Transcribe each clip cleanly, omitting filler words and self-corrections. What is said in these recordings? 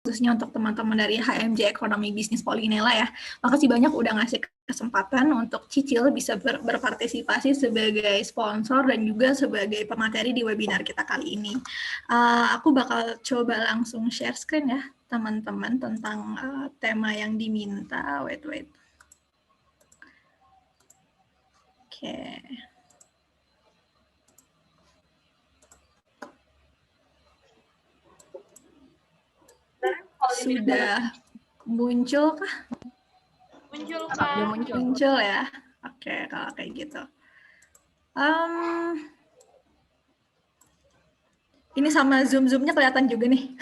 khususnya untuk teman-teman dari HMJ Ekonomi Bisnis Polinela ya. Makasih banyak udah ngasih kesempatan untuk Cicil bisa berpartisipasi sebagai sponsor dan juga sebagai pemateri di webinar kita kali ini. Aku bakal coba langsung share screen ya teman-teman tentang tema yang diminta. Wait. Oke. Sudah muncul kah? Muncul, Kak. Muncul ya. Oke, kalau kayak gitu. Ini sama zoom-zoomnya kelihatan juga nih.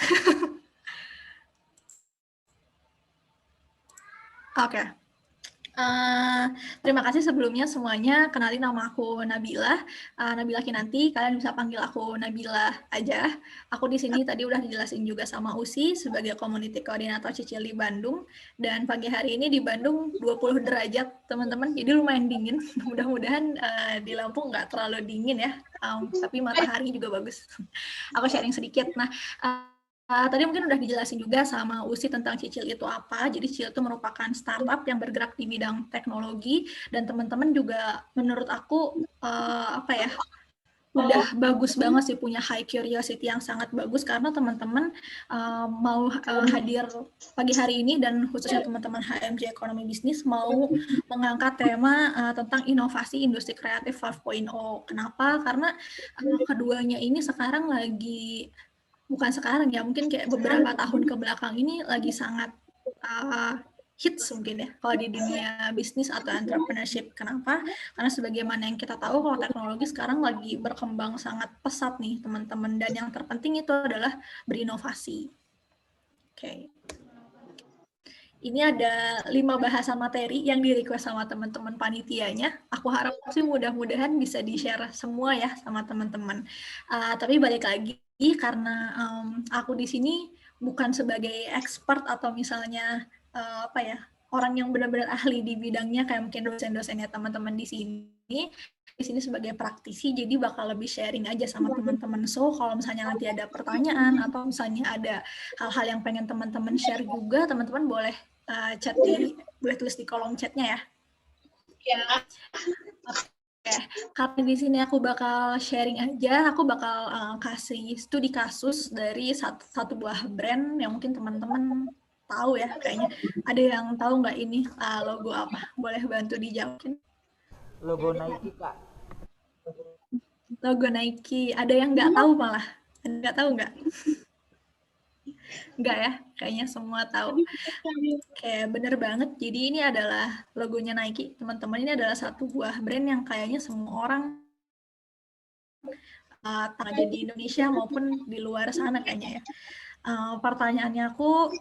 Oke. Terima kasih sebelumnya semuanya. Kenalin nama aku Nabila. Nabila Kinanti. Kalian bisa panggil aku Nabila aja. Aku di sini tadi udah dijelasin juga sama Usi sebagai Community Coordinator Cicil di Bandung. Dan pagi hari ini di Bandung 20 derajat, teman-teman. Jadi lumayan dingin. Mudah-mudahan di Lampung nggak terlalu dingin ya. Tapi matahari juga bagus. Aku sharing sedikit. Nah, tadi mungkin udah dijelasin juga sama Usi tentang Cicil itu apa. Jadi Cicil itu merupakan startup yang bergerak di bidang teknologi dan teman-teman juga menurut aku udah bagus banget sih, punya high curiosity yang sangat bagus karena teman-teman mau hadir pagi hari ini dan khususnya teman-teman HMJ Ekonomi Bisnis mau mengangkat tema tentang inovasi industri kreatif 5.0. Kenapa? Karena keduanya ini sekarang lagi bukan sekarang ya, mungkin kayak beberapa tahun ke belakang ini lagi sangat hits mungkin ya kalau di dunia bisnis atau entrepreneurship. Kenapa? Karena sebagaimana yang kita tahu kalau teknologi sekarang lagi berkembang sangat pesat nih teman-teman, dan yang terpenting itu adalah berinovasi. Oke. Ini ada 5 bahasan materi yang di-request sama teman-teman panitianya. Aku harap sih mudah-mudahan bisa di-share semua ya sama teman-teman. Tapi balik lagi, karena aku di sini bukan sebagai expert atau misalnya orang yang benar-benar ahli di bidangnya kayak mungkin dosen-dosennya teman-teman di sini sebagai praktisi, jadi bakal lebih sharing aja sama teman-teman. So, kalau misalnya nanti ada pertanyaan atau misalnya ada hal-hal yang pengen teman-teman share juga, teman-teman boleh boleh tulis di kolom chatnya ya. Ya. Oke, karena di sini aku bakal sharing aja, aku bakal kasih studi kasus dari satu buah brand yang mungkin teman-teman tahu ya, kayaknya. Ada yang tahu nggak ini logo apa? Boleh bantu dijawabin. Logo Nike, Kak. Logo Nike. Ada yang nggak tahu malah? Ada nggak tahu nggak? Nggak ya? Kayaknya semua tahu. Kayak bener banget. Jadi ini adalah logonya Nike. Teman-teman, ini adalah satu buah brand yang kayaknya semua orang ada di Indonesia maupun di luar sana kayaknya ya. Pertanyaannya aku,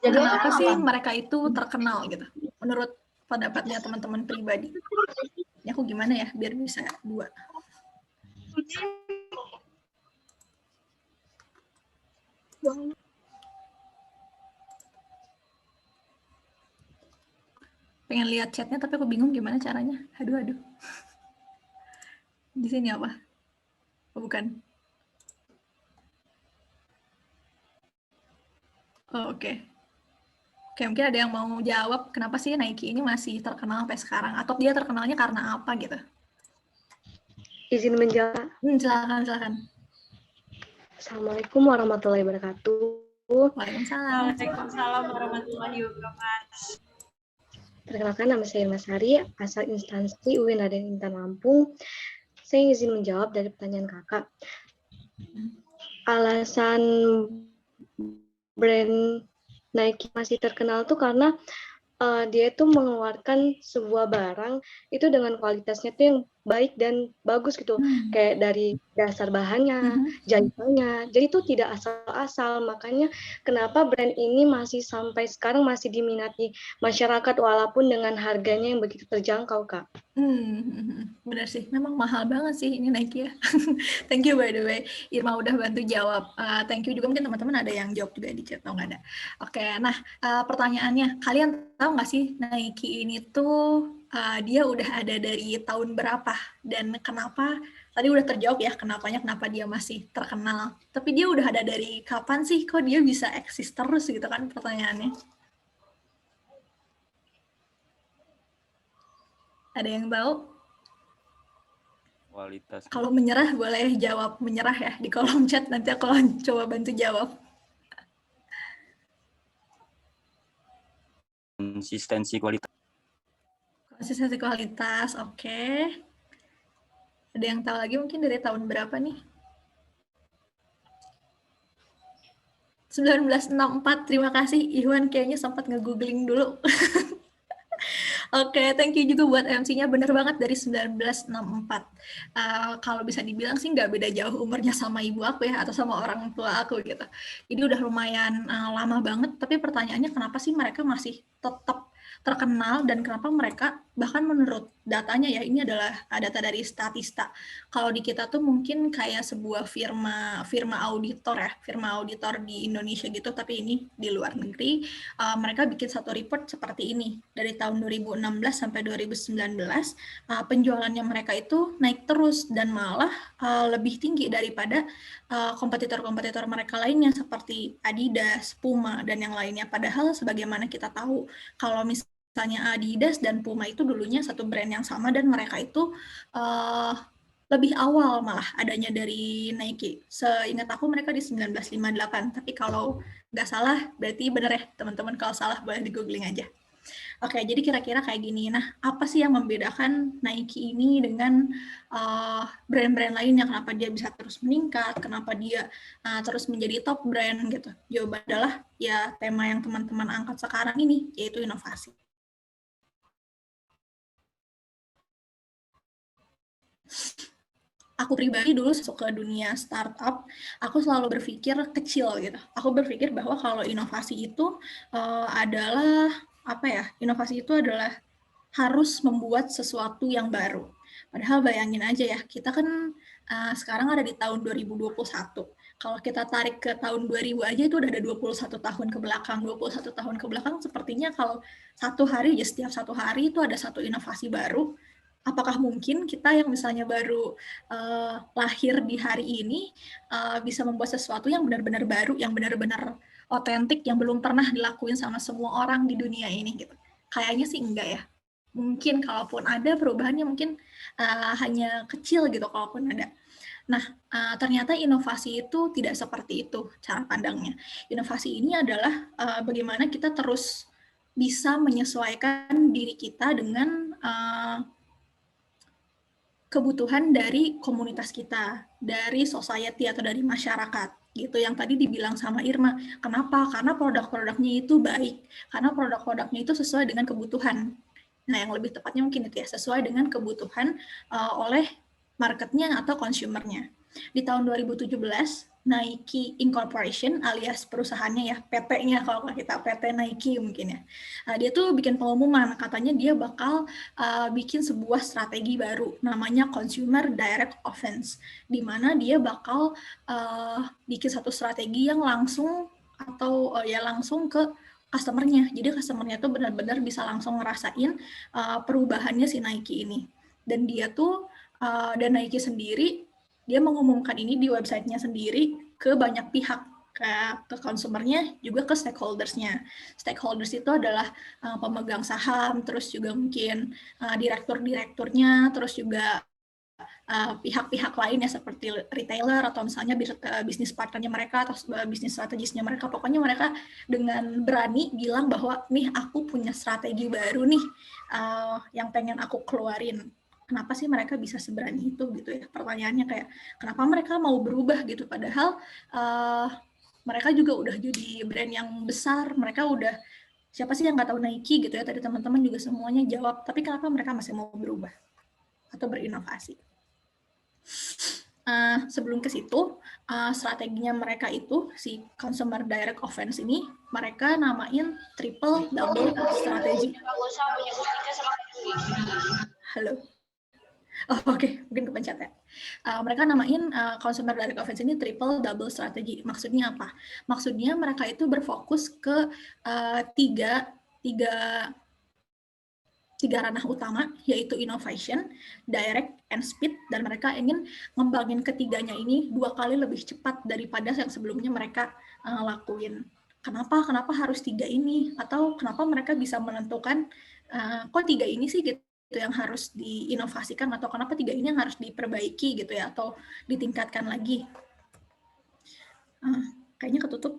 kenapa sih mereka itu terkenal gitu? Menurut pendapatnya teman-teman pribadi. Ini aku gimana ya biar bisa 2. Pengen lihat chatnya tapi aku bingung gimana caranya. Aduh. Di sini apa? Oh, bukan. Oh, oke. Oke, mungkin ada yang mau jawab kenapa sih Nike ini masih terkenal sampai sekarang, atau dia terkenalnya karena apa gitu? Izin menjawab. Silakan. Assalamualaikum warahmatullahi wabarakatuh. Waalaikumsalam. Waalaikumsalam warahmatullahi wabarakatuh. Perkenalkan, nama saya Irma Sari, asal instansi UIN Raden Intan Lampung. Saya izin menjawab dari pertanyaan kakak. Alasan brand Nike masih terkenal tuh karena dia itu mengeluarkan sebuah barang itu dengan kualitasnya tuh yang baik dan bagus gitu, kayak dari dasar bahannya, jahitannya, jadi itu tidak asal-asal. Makanya kenapa brand ini masih sampai sekarang masih diminati masyarakat walaupun dengan harganya yang begitu terjangkau, Kak. Benar sih, memang mahal banget sih ini Nike ya. Thank you by the way, Irma udah bantu jawab. Thank you juga, mungkin teman-teman ada yang jawab juga di chat, atau nggak ada. Oke, nah pertanyaannya, kalian tahu nggak sih Nike ini tuh dia udah ada dari tahun berapa dan kenapa tadi udah terjawab ya kenapa dia masih terkenal. Tapi dia udah ada dari kapan sih kok dia bisa eksis terus gitu kan pertanyaannya. Ada yang tahu? Kualitas. Kalau menyerah boleh jawab menyerah ya di kolom chat, nanti aku coba bantu jawab. Konsistensi kualitas. Konsistensi kualitas, oke. Ada yang tahu lagi mungkin dari tahun berapa nih? 1964, terima kasih. Iwan kayaknya sempat nge-googling dulu. Oke, thank you juga buat MC-nya. Bener banget dari 1964. Kalau bisa dibilang sih nggak beda jauh umurnya sama ibu aku ya, atau sama orang tua aku gitu. Jadi udah lumayan lama banget, tapi pertanyaannya kenapa sih mereka masih tetap terkenal dan kenapa mereka bahkan menurut datanya ya, ini adalah data dari Statista. Kalau di kita tuh mungkin kayak sebuah firma auditor ya, firma auditor di Indonesia gitu, tapi ini di luar negeri. Mereka bikin satu report seperti ini dari tahun 2016 sampai 2019, penjualannya mereka itu naik terus dan malah lebih tinggi daripada kompetitor-kompetitor mereka lainnya seperti Adidas, Puma, dan yang lainnya. Padahal sebagaimana kita tahu kalau misalnya Adidas dan Puma itu dulunya satu brand yang sama dan mereka itu lebih awal malah adanya dari Nike. Seingat aku mereka di 1958, tapi kalau nggak salah berarti bener ya teman-teman, kalau salah boleh di googling aja. Oke, jadi kira-kira kayak gini. Nah, apa sih yang membedakan Nike ini dengan brand-brand lainnya? Kenapa dia bisa terus meningkat? Kenapa dia terus menjadi top brand gitu? Jawaban adalah ya tema yang teman-teman angkat sekarang ini, yaitu inovasi. Aku pribadi dulu masuk ke dunia startup, aku selalu berpikir kecil gitu. Aku berpikir bahwa kalau inovasi itu adalah apa ya? Inovasi itu adalah harus membuat sesuatu yang baru. Padahal bayangin aja ya, kita kan sekarang ada di tahun 2021. Kalau kita tarik ke tahun 2000 aja itu udah ada 21 tahun ke belakang. 21 tahun ke belakang sepertinya kalau satu hari, ya setiap satu hari itu ada satu inovasi baru. Apakah mungkin kita yang misalnya baru lahir di hari ini bisa membuat sesuatu yang benar-benar baru, yang benar-benar otentik, yang belum pernah dilakuin sama semua orang di dunia ini gitu? Kayaknya sih enggak ya. Mungkin kalaupun ada perubahannya mungkin hanya kecil gitu kalaupun ada. Nah, ternyata inovasi itu tidak seperti itu cara pandangnya. Inovasi ini adalah bagaimana kita terus bisa menyesuaikan diri kita dengan kebutuhan dari komunitas kita, dari society atau dari masyarakat gitu. Yang tadi dibilang sama Irma, kenapa? Karena produk-produknya itu baik, karena produk-produknya itu sesuai dengan kebutuhan. Nah, yang lebih tepatnya mungkin itu ya, sesuai dengan kebutuhan oleh marketnya atau consumernya. Di tahun 2017, Nike Incorporation alias perusahaannya ya, PT-nya kalau kita PT Nike mungkin ya. Dia tuh bikin pengumuman, katanya dia bakal bikin sebuah strategi baru namanya Consumer Direct Offense, di mana dia bakal bikin satu strategi yang langsung atau ya langsung ke customer-nya. Jadi customer-nya tuh benar-benar bisa langsung ngerasain perubahannya si Nike ini. Dan dia tuh dan Nike sendiri dia mengumumkan ini di websitenya sendiri ke banyak pihak, ke konsumernya juga ke stakeholders-nya. Stakeholders itu adalah pemegang saham, terus juga mungkin direktur-direkturnya, terus juga pihak-pihak lainnya seperti retailer atau misalnya bisnis partnernya mereka atau bisnis strategisnya mereka. Pokoknya mereka dengan berani bilang bahwa nih aku punya strategi baru nih yang pengen aku keluarin. Kenapa sih mereka bisa seberani itu gitu ya? Pertanyaannya kayak kenapa mereka mau berubah gitu? Padahal mereka juga udah jadi brand yang besar. Mereka udah siapa sih yang nggak tahu Nike gitu ya? Tadi teman-teman juga semuanya jawab. Tapi kenapa mereka masih mau berubah atau berinovasi? Sebelum ke situ, strateginya mereka itu, si Consumer Direct Offense ini, mereka namain triple double strategy. Halo? Oh, oke, mungkin kepencet ya. Mereka namain Consumer Direct Offense ini triple double strategy. Maksudnya apa? Maksudnya mereka itu berfokus ke tiga tiga ranah utama, yaitu innovation, direct, and speed, dan mereka ingin ngembangin ketiganya ini 2 kali lebih cepat daripada yang sebelumnya mereka lakuin. Kenapa harus 3 ini? Atau kenapa mereka bisa menentukan kok 3 ini sih gitu yang harus diinovasikan, atau kenapa 3 ini yang harus diperbaiki gitu ya, atau ditingkatkan lagi. Kayaknya ketutup.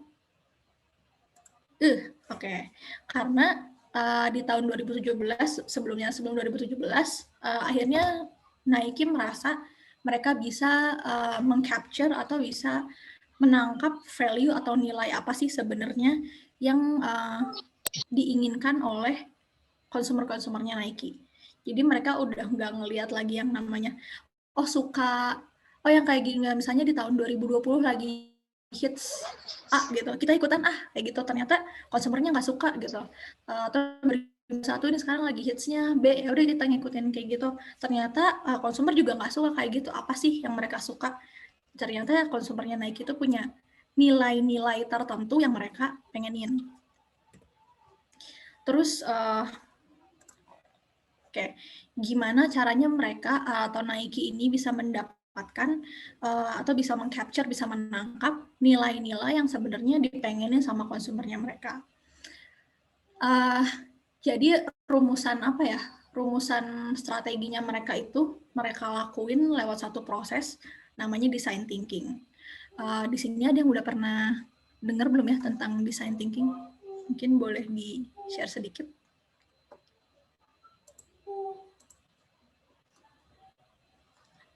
Oke. Karena di tahun 2017, sebelum 2017, akhirnya Nike merasa mereka bisa meng-capture atau bisa menangkap value atau nilai apa sih sebenarnya yang diinginkan oleh konsumer-konsumernya Nike. Jadi mereka udah nggak ngelihat lagi yang namanya, yang kayak gini, misalnya di tahun 2020 lagi hits A gitu, kita ikutan kayak gitu, ternyata konsumernya nggak suka gitu. Terus 2021 ini sekarang lagi hitsnya B, ya udah kita ngikutin kayak gitu. Ternyata konsumer juga nggak suka kayak gitu. Apa sih yang mereka suka? Ternyata konsumernya Nike itu punya nilai-nilai tertentu yang mereka pengenin. Terus gimana caranya mereka atau Nike ini bisa mendapatkan atau bisa meng-capture, bisa menangkap nilai-nilai yang sebenarnya dipengenin sama konsumernya mereka. Jadi rumusan strateginya mereka itu mereka lakuin lewat satu proses namanya design thinking. Di sini ada yang udah pernah dengar belum ya tentang design thinking? Mungkin boleh di-share sedikit.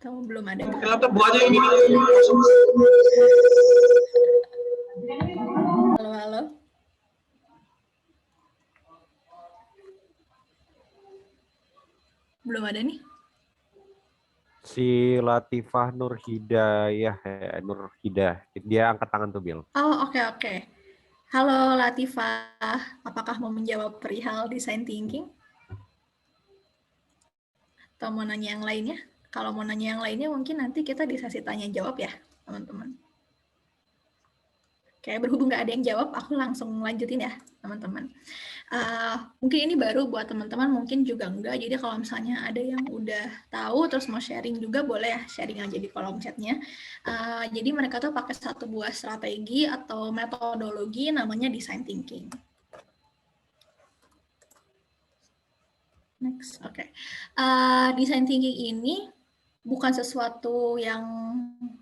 Atau belum ada? Kenapa buahnya ini? Halo. Belum ada nih. Si Latifah Nurhidayah, dia angkat tangan tuh, Bil. Oke. Halo Latifah, apakah mau menjawab perihal design thinking? Atau mau nanya yang lainnya? Kalau mau nanya yang lainnya mungkin nanti kita di sesi tanya jawab ya, teman-teman. Oke, berhubung nggak ada yang jawab, aku langsung lanjutin ya, teman-teman. Mungkin ini baru buat teman-teman, mungkin juga enggak. Jadi kalau misalnya ada yang udah tahu terus mau sharing juga, boleh ya sharing aja di kolom chatnya. Jadi mereka tuh pakai satu buah strategi atau metodologi namanya design thinking. Next, oke. Design thinking ini bukan sesuatu yang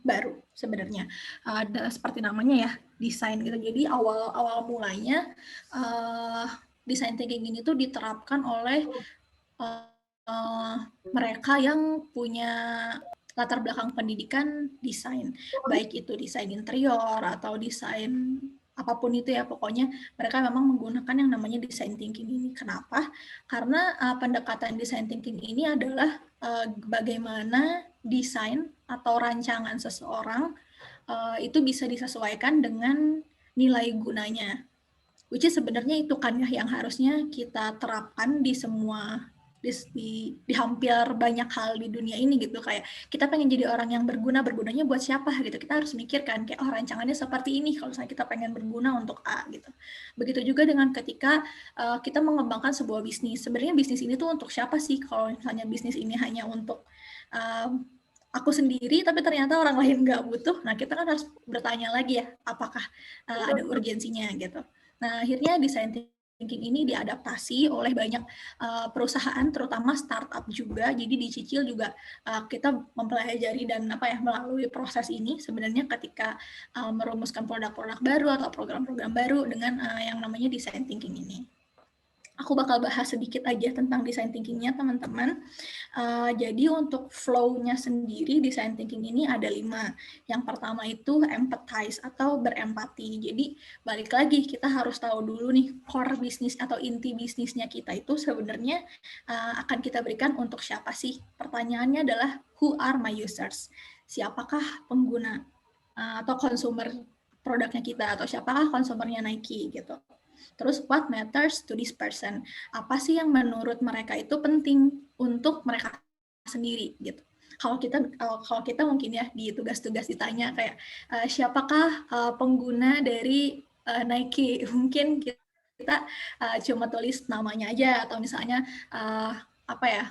baru sebenarnya. Seperti namanya ya, desain gitu. Jadi awal mulanya design thinking ini tuh diterapkan oleh mereka yang punya latar belakang pendidikan desain, baik itu desain interior atau desain apapun itu ya, pokoknya mereka memang menggunakan yang namanya design thinking ini. Kenapa? Karena pendekatan design thinking ini adalah bagaimana desain atau rancangan seseorang itu bisa disesuaikan dengan nilai gunanya. Which is sebenarnya itu kan ya yang harusnya kita terapkan di semua di hampir banyak hal di dunia ini gitu. Kayak kita pengen jadi orang yang bergunanya buat siapa gitu, kita harus mikirkan kayak rancangannya seperti ini kalau misalnya kita pengen berguna untuk A gitu. Begitu juga dengan ketika kita mengembangkan sebuah bisnis, sebenarnya bisnis ini tuh untuk siapa sih? Kalau misalnya bisnis ini hanya untuk aku sendiri tapi ternyata orang lain nggak butuh, nah kita kan harus bertanya lagi ya, apakah ada urgensinya gitu. Nah, akhirnya design thinking ini diadaptasi oleh banyak perusahaan, terutama startup juga. Jadi dicicil juga kita mempelajari dan melalui proses ini sebenarnya ketika merumuskan produk-produk baru atau program-program baru dengan yang namanya design thinking ini. Aku bakal bahas sedikit aja tentang design thinking-nya, teman-teman. Jadi untuk flow-nya sendiri, design thinking ini ada 5. Yang pertama itu empathize atau berempati. Jadi balik lagi, kita harus tahu dulu nih, core bisnis atau inti bisnisnya kita itu sebenarnya akan kita berikan untuk siapa sih? Pertanyaannya adalah, who are my users? Siapakah pengguna atau konsumer produknya kita, atau siapakah konsumernya Nike gitu. Terus what matters to this person? Apa sih yang menurut mereka itu penting untuk mereka sendiri gitu. Kalau kita mungkin ya di tugas-tugas ditanya kayak siapakah pengguna dari Nike? Mungkin kita kita cuma tulis namanya aja atau misalnya apa ya,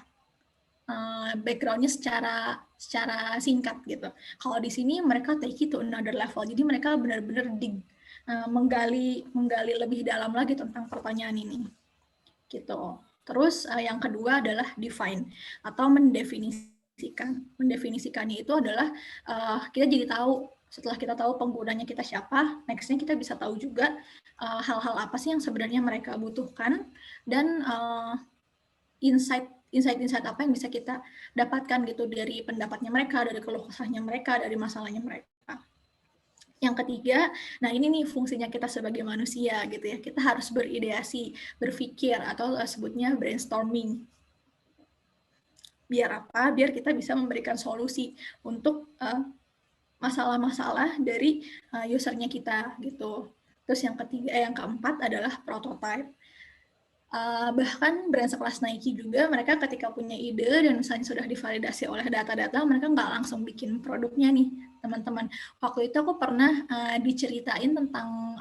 backgroundnya secara singkat gitu. Kalau di sini mereka take it to another level. Jadi mereka benar-benar menggali lebih dalam lagi tentang pertanyaan ini. Gitu. Terus yang kedua adalah define atau mendefinisikan. Mendefinisikannya itu adalah kita jadi tahu, setelah kita tahu penggunanya kita siapa, next-nya kita bisa tahu juga hal-hal apa sih yang sebenarnya mereka butuhkan dan insight apa yang bisa kita dapatkan gitu dari pendapatnya mereka, dari keluh kesahnya mereka, dari masalahnya mereka. Yang ketiga, nah ini nih fungsinya kita sebagai manusia gitu ya, kita harus berideasi, berpikir atau sebutnya brainstorming. Biar apa? Biar kita bisa memberikan solusi untuk masalah-masalah dari usernya kita gitu. Terus yang keempat adalah prototype. Bahkan brand sekelas Nike juga mereka ketika punya ide dan misalnya sudah divalidasi oleh data-data, mereka nggak langsung bikin produknya nih teman-teman. Waktu itu aku pernah diceritain tentang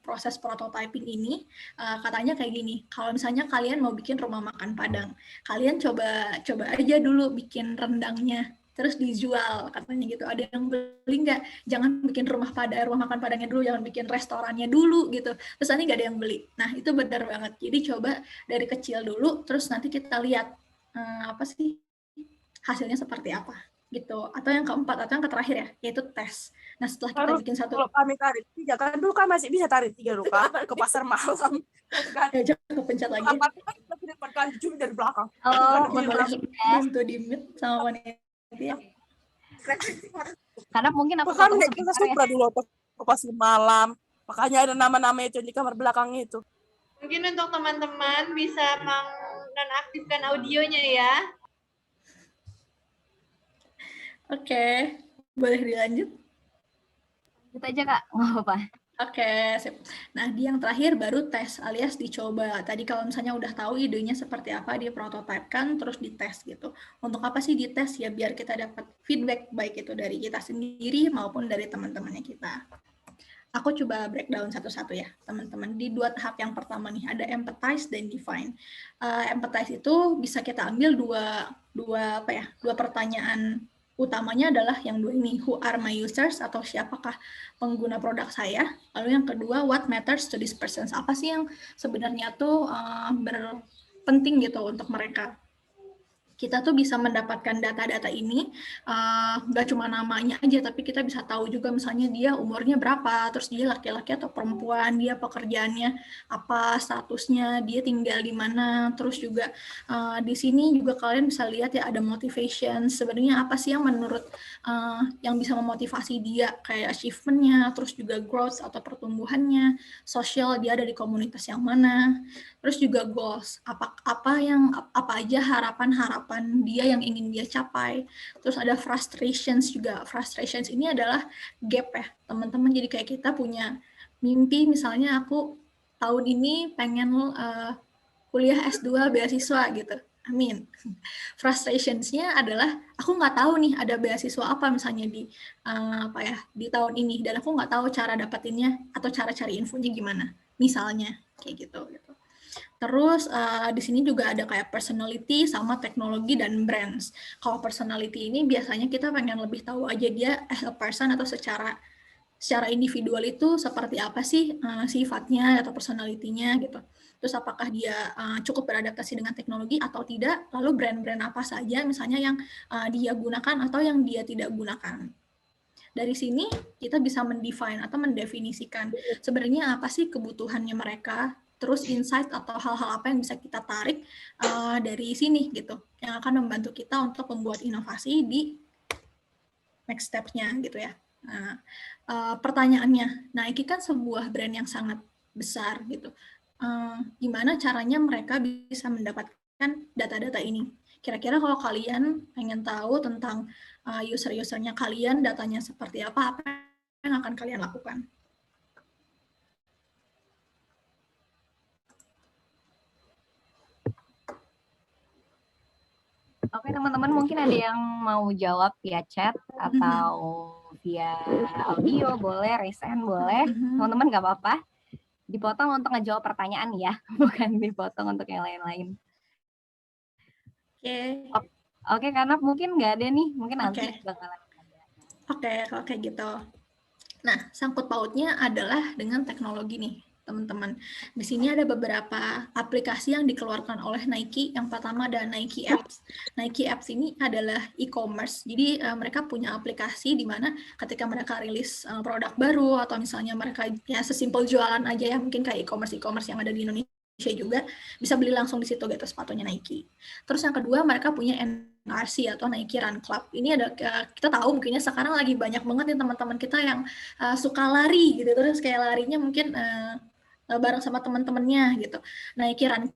proses prototyping ini, katanya kayak gini, kalau misalnya kalian mau bikin rumah makan Padang, kalian coba aja dulu bikin rendangnya, terus dijual katanya gitu. Ada yang beli nggak? Jangan bikin rumah makan Padangnya dulu, jangan bikin restorannya dulu gitu. Terus nanti nggak ada yang beli. Nah itu benar banget. Jadi coba dari kecil dulu, terus nanti kita lihat apa sih hasilnya seperti apa gitu. Atau yang keempat atau yang terakhir ya, yaitu tes. Nah setelah kita bikin satu, kalau kami tarik 3 kan dulu kan masih bisa tarik 3 loh Kak, ke pasar malam. jangan kepencet lagi. Apa kan kita depan kan cuma dari belakang. Boleh bantu di mute sama panitia. Karena mungkin aku kan kita suka dulu ke pasar malam. Makanya ada nama-nama itu di kamar belakang itu. Mungkin untuk teman-teman bisa menonaktifkan audionya ya. Oke, boleh dilanjut? Lanjut aja Kak, nggak apa-apa. Oke, sip. Nah, di yang terakhir baru tes alias dicoba. Tadi kalau misalnya udah tahu idenya seperti apa, diprototipekan, terus dites gitu. Untuk apa sih dites? Ya biar kita dapat feedback, baik itu dari kita sendiri maupun dari teman-temannya kita. Aku coba breakdown satu-satu ya, teman-teman. Di 2 tahap yang pertama nih, ada empathize dan define. Empathize itu bisa kita ambil dua pertanyaan utamanya adalah yang 2 ini, who are my users atau siapakah pengguna produk saya. Lalu yang kedua, what matters to this person, apa sih yang sebenarnya tuh berpenting gitu untuk mereka. Kita tuh bisa mendapatkan data-data ini, nggak cuma namanya aja, tapi kita bisa tahu juga misalnya dia umurnya berapa, terus dia laki-laki atau perempuan, dia pekerjaannya apa, statusnya, dia tinggal di mana, terus juga di sini juga kalian bisa lihat ya ada motivation, sebenarnya apa sih yang menurut yang bisa memotivasi dia, kayak achievement-nya, terus juga growth atau pertumbuhannya, sosial, dia ada di komunitas yang mana, terus juga goals, apa aja harapan dia yang ingin dia capai. Terus ada frustrations juga. Frustrations ini adalah gap ya, teman-teman. Jadi kayak kita punya mimpi, misalnya aku tahun ini pengen kuliah S2 beasiswa gitu. Amin. Frustrationsnya adalah aku nggak tahu nih ada beasiswa apa misalnya di di tahun ini, dan aku nggak tahu cara dapatinnya atau cara cari infonya gimana. Misalnya kayak gitu. Terus di sini juga ada kayak personality sama teknologi dan brands. Kalau personality ini biasanya kita pengen lebih tahu aja dia as a person atau secara individual itu seperti apa sih sifatnya atau personality-nya gitu. Terus apakah dia cukup beradaptasi dengan teknologi atau tidak, lalu brand-brand apa saja misalnya yang dia gunakan atau yang dia tidak gunakan. Dari sini kita bisa mendefine atau mendefinisikan sebenarnya apa sih kebutuhannya mereka, terus insight atau hal-hal apa yang bisa kita tarik dari sini gitu, yang akan membantu kita untuk membuat inovasi di next step-nya gitu ya. Nah, pertanyaannya, Nike kan sebuah brand yang sangat besar gitu. Gimana caranya mereka bisa mendapatkan data-data ini? Kira-kira kalau kalian pengen tahu tentang user-usernya kalian, datanya seperti apa yang akan kalian lakukan? Oke teman-teman, mungkin ada yang mau jawab via chat atau via audio boleh, raise hand boleh. Teman-teman nggak apa-apa. dipotong untuk ngejawab pertanyaan ya, bukan dipotong untuk yang lain-lain. Oke. Oke, karena mungkin nggak ada nih, mungkin nanti Oke. bakalan ada. Oke, kalau kayak gitu. Nah, sangkut pautnya adalah dengan teknologi nih, teman-teman. Di sini ada beberapa aplikasi yang dikeluarkan oleh Nike. Yang pertama ada Nike Apps. Nike Apps ini adalah e-commerce. Jadi mereka punya aplikasi di mana ketika mereka rilis produk baru atau misalnya mereka ya sesimpel jualan aja ya, mungkin kayak e-commerce yang ada di Indonesia juga bisa beli langsung di situ gitu sepatunya Nike. Terus yang kedua mereka punya NRC atau Nike Run Club. Ini ada kita tahu mungkinnya sekarang lagi banyak banget nih teman-teman kita yang suka lari gitu, terus kayak larinya mungkin bareng sama teman-temannya gitu. Nike Run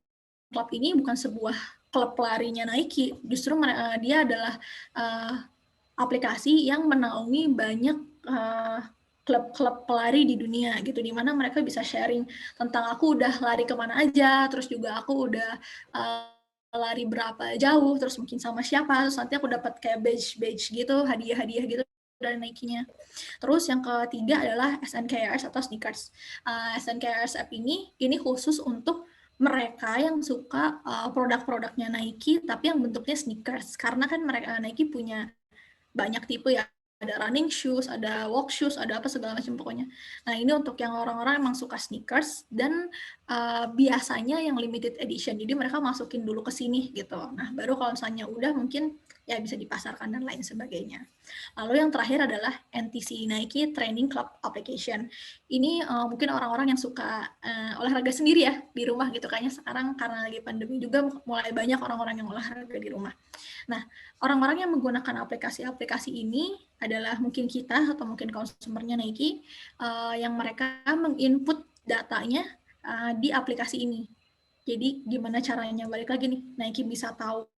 Club ini bukan sebuah klub larinya Nike, justru dia adalah aplikasi yang menaungi banyak klub-klub pelari di dunia gitu, di mana mereka bisa sharing tentang aku udah lari kemana aja, terus juga aku udah lari berapa jauh, terus mungkin sama siapa, terus nanti aku dapat kayak badge gitu, hadiah-hadiah gitu dari Nike-nya. Terus yang ketiga adalah SNKRS atau sneakers. SNKRS app ini khusus untuk mereka yang suka produk-produknya Nike tapi yang bentuknya sneakers, karena kan mereka Nike punya banyak tipe ya, ada running shoes, ada walk shoes, ada apa segala macam pokoknya. Nah ini untuk yang orang-orang emang suka sneakers dan biasanya yang limited edition, jadi mereka masukin dulu ke sini gitu. Nah baru kalau misalnya udah mungkin ya bisa dipasarkan dan lain sebagainya. Lalu yang terakhir adalah NTC, Nike Training Club Application. Ini mungkin orang-orang yang suka olahraga sendiri ya di rumah gitu, kayaknya sekarang karena lagi pandemi juga mulai banyak orang-orang yang olahraga di rumah. Nah, orang-orang yang menggunakan aplikasi-aplikasi ini adalah mungkin kita atau mungkin konsumernya Nike yang mereka menginput datanya di aplikasi ini. Jadi gimana caranya, balik lagi nih, Nike bisa tahu,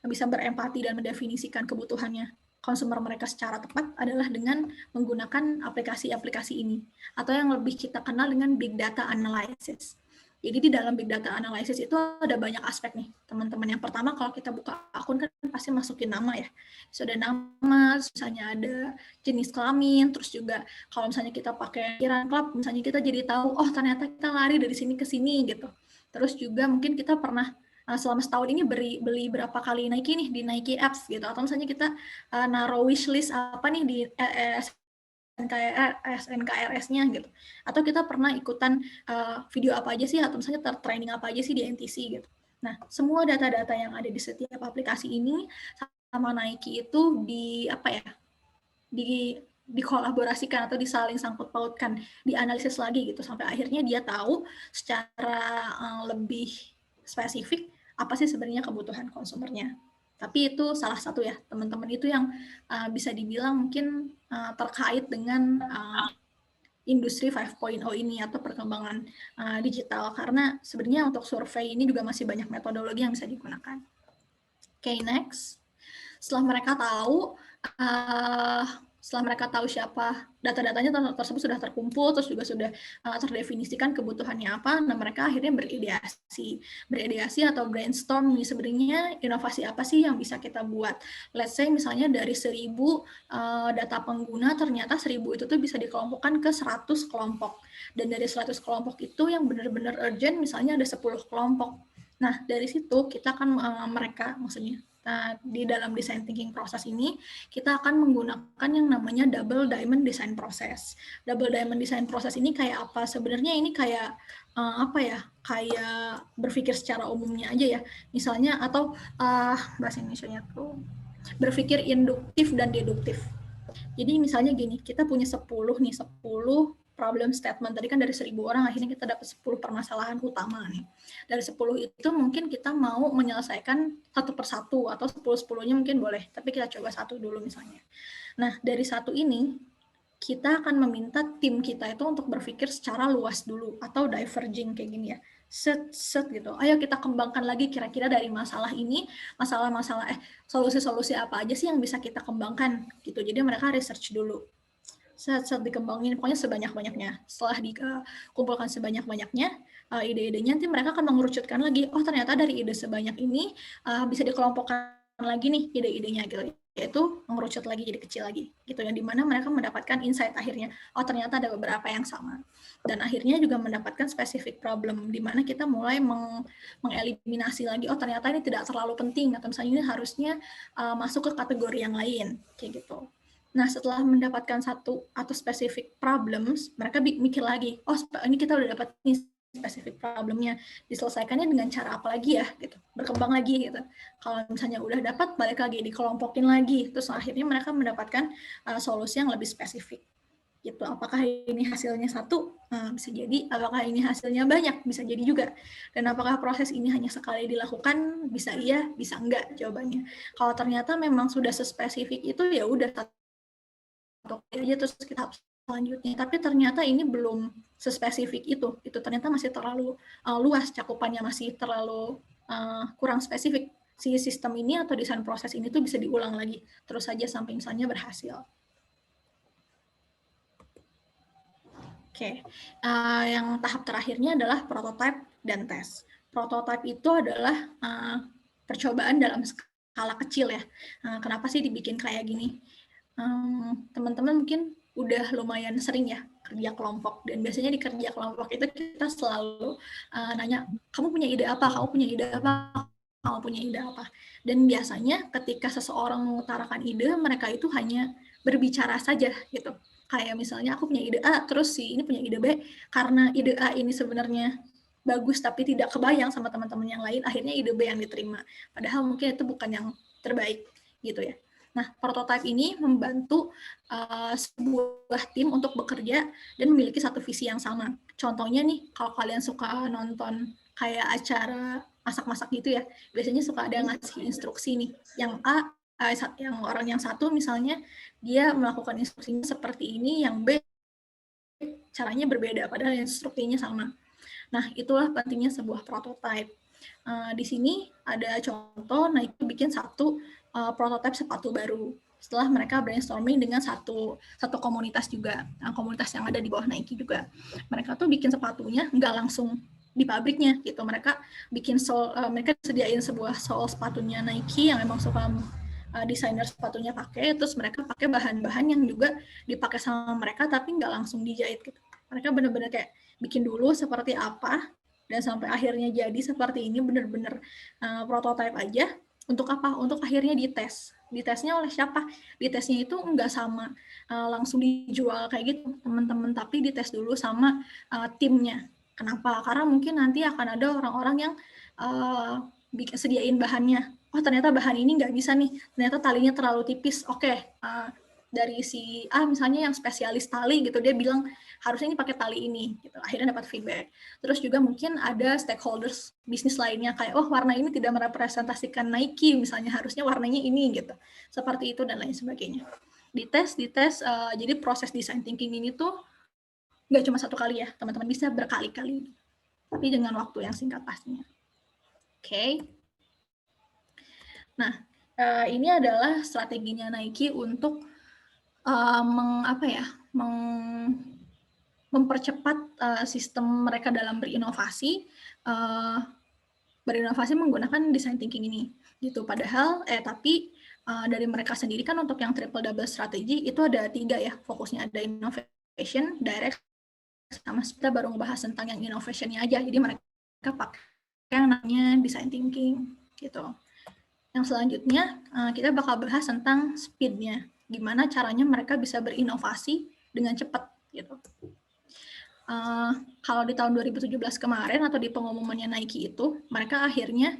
bisa berempati dan mendefinisikan kebutuhannya konsumer mereka secara tepat adalah dengan menggunakan aplikasi-aplikasi ini, atau yang lebih kita kenal dengan big data analysis. Jadi di dalam big data analysis itu ada banyak aspek nih, teman-teman. Yang pertama, kalau kita buka akun kan pasti masukin nama ya. Sudah nama, misalnya ada jenis kelamin, terus juga kalau misalnya kita pakai Run Club, misalnya kita jadi tahu, oh ternyata kita lari dari sini ke sini gitu. Terus juga mungkin kita pernah selama setahun ini beli berapa kali Nike nih di Nike Apps gitu, atau misalnya kita naruh wishlist apa nih di SNKRS-nya gitu, atau kita pernah ikutan video apa aja sih, atau misalnya training apa aja sih di NTC gitu. Nah semua data-data yang ada di setiap aplikasi ini sama Nike itu dikolaborasikan atau disaling sangkut pautkan, dianalisis lagi gitu, sampai akhirnya dia tahu secara lebih spesifik apa sih sebenarnya kebutuhan konsumernya. Tapi itu salah satu ya, teman-teman, itu yang bisa dibilang mungkin terkait dengan industri 5.0 ini atau perkembangan digital, karena sebenarnya untuk survei ini juga masih banyak metodologi yang bisa digunakan. Oke, next. Setelah mereka tahu siapa, data-datanya tersebut sudah terkumpul, terus juga sudah terdefinisikan kebutuhannya apa, nah mereka akhirnya berideasi atau brainstorm nih, sebenarnya inovasi apa sih yang bisa kita buat. Let's say misalnya dari 1.000 data pengguna, ternyata 1.000 itu tuh bisa dikelompokkan ke 100 kelompok, dan dari 100 kelompok itu yang benar-benar urgent misalnya ada 10 kelompok. Nah dari situ kita akan di dalam design thinking proses ini, kita akan menggunakan yang namanya double diamond design process. Double diamond design process ini kayak apa? Sebenarnya ini kayak kayak berpikir secara umumnya aja ya. Misalnya, atau bahasa Indonesianya tuh berpikir induktif dan deduktif. Jadi misalnya gini, kita punya 10 problem statement. Tadi kan dari 1.000 orang, akhirnya kita dapat 10 permasalahan utama nih. Dari 10 itu mungkin kita mau menyelesaikan satu persatu, atau 10-10-nya mungkin boleh, tapi kita coba satu dulu misalnya. Nah, dari satu ini, kita akan meminta tim kita itu untuk berpikir secara luas dulu, atau diverging kayak gini ya. Set gitu. Ayo kita kembangkan lagi kira-kira dari masalah ini, solusi-solusi apa aja sih yang bisa kita kembangkan gitu. Jadi mereka research dulu. Set dikembangin pokoknya sebanyak-banyaknya. Setelah dikumpulkan sebanyak-banyaknya ide-idenya, nanti mereka akan mengerucutkan lagi, oh ternyata dari ide sebanyak ini bisa dikelompokkan lagi nih ide-idenya gitu. itu mengerucut lagi jadi kecil lagi gitu, yang dimana mereka mendapatkan insight akhirnya, oh ternyata ada beberapa yang sama, dan akhirnya juga mendapatkan specific problem, dimana kita mulai mengeliminasi lagi, oh ternyata ini tidak terlalu penting, atau misalnya ini harusnya masuk ke kategori yang lain kayak gitu. Nah, setelah mendapatkan satu atau specific problems, mereka mikir lagi, oh ini kita udah dapat nih spesifik problemnya, diselesaikannya dengan cara apa lagi ya gitu, berkembang lagi gitu. Kalau misalnya udah dapat, balik lagi dikelompokin lagi, terus akhirnya mereka mendapatkan solusi yang lebih spesifik gitu. Apakah ini hasilnya satu? Bisa jadi. Apakah ini hasilnya banyak? Bisa jadi juga. Dan apakah proses ini hanya sekali dilakukan? Bisa iya, bisa enggak jawabannya. Kalau ternyata memang sudah sespesifik itu, ya udah satu aja terus kita selanjutnya, tapi ternyata ini belum sespesifik itu ternyata masih terlalu luas cakupannya, masih terlalu kurang spesifik. Si sistem ini atau desain proses ini tuh bisa diulang lagi terus saja sampai misalnya berhasil. Oke, yang tahap terakhirnya adalah prototype dan tes. Prototype itu adalah percobaan dalam skala kecil ya. Kenapa sih dibikin kayak gini? Teman-teman mungkin udah lumayan sering ya kerja kelompok, dan biasanya di kerja kelompok itu kita selalu nanya, kamu punya ide apa, kamu punya ide apa, kamu punya ide apa. Dan biasanya ketika seseorang mengutarakan ide, mereka itu hanya berbicara saja gitu. Kayak misalnya aku punya ide A, terus si ini punya ide B, karena ide A ini sebenarnya bagus tapi tidak kebayang sama teman-teman yang lain, akhirnya ide B yang diterima. Padahal mungkin itu bukan yang terbaik gitu ya. Nah, prototype ini membantu sebuah tim untuk bekerja dan memiliki satu visi yang sama. Contohnya nih, kalau kalian suka nonton kayak acara masak-masak gitu ya, biasanya suka ada ngasih instruksi nih. Yang A, yang orang yang satu misalnya, dia melakukan instruksinya seperti ini, yang B caranya berbeda, padahal instruksinya sama. Nah, itulah pentingnya sebuah prototype. Di sini ada contoh, Nike bikin satu prototipe sepatu baru. Setelah mereka brainstorming dengan satu komunitas juga, komunitas yang ada di bawah Nike juga. Mereka tuh bikin sepatunya nggak langsung di pabriknya gitu. Mereka bikin mereka sediain sebuah sole sepatunya Nike yang emang suka desainer sepatunya pakai, terus mereka pakai bahan-bahan yang juga dipakai sama mereka tapi nggak langsung dijahit gitu. Mereka benar-benar kayak bikin dulu seperti apa, dan sampai akhirnya jadi seperti ini, benar-benar prototype aja. Untuk apa? Untuk akhirnya dites. Ditesnya oleh siapa? Ditesnya itu nggak sama langsung dijual kayak gitu teman-teman, tapi dites dulu sama timnya. Kenapa? Karena mungkin nanti akan ada orang-orang yang sediain bahannya. Oh ternyata bahan ini nggak bisa nih, ternyata talinya terlalu tipis. Oke, dari si A misalnya yang spesialis tali gitu, dia bilang harusnya ini pakai tali ini gitu. Akhirnya dapat feedback. Terus juga mungkin ada stakeholders bisnis lainnya kayak, oh warna ini tidak merepresentasikan Nike misalnya, harusnya warnanya ini gitu. Seperti itu dan lain sebagainya. Dites, jadi proses design thinking ini tuh nggak cuma satu kali ya, teman-teman, bisa berkali-kali, tapi dengan waktu yang singkat pastinya. Oke. Nah, ini adalah strateginya Nike untuk mempercepat sistem mereka dalam berinovasi menggunakan design thinking ini gitu. Padahal tapi dari mereka sendiri kan untuk yang triple double strategy itu ada 3 ya fokusnya, ada innovation, direct, sama kita baru ngebahas tentang yang innovation-nya aja. Jadi mereka pakai yang namanya design thinking gitu. Yang selanjutnya kita bakal bahas tentang speed-nya, gimana caranya mereka bisa berinovasi dengan cepat gitu. Kalau di tahun 2017 kemarin atau di pengumumannya Nike itu, mereka akhirnya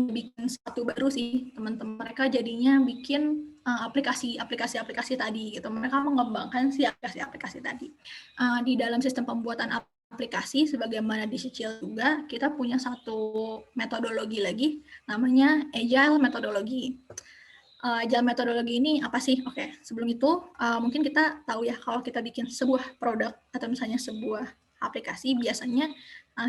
bikin sepatu baru sih teman-teman. Mereka jadinya bikin aplikasi tadi gitu. Mereka mengembangkan si aplikasi tadi. Di dalam sistem pembuatan aplikasi, sebagaimana di Cicil juga, kita punya satu metodologi lagi, namanya Agile Methodology. Agile Methodology ini apa sih? Oke, sebelum itu mungkin kita tahu ya, kalau kita bikin sebuah produk atau misalnya sebuah aplikasi, biasanya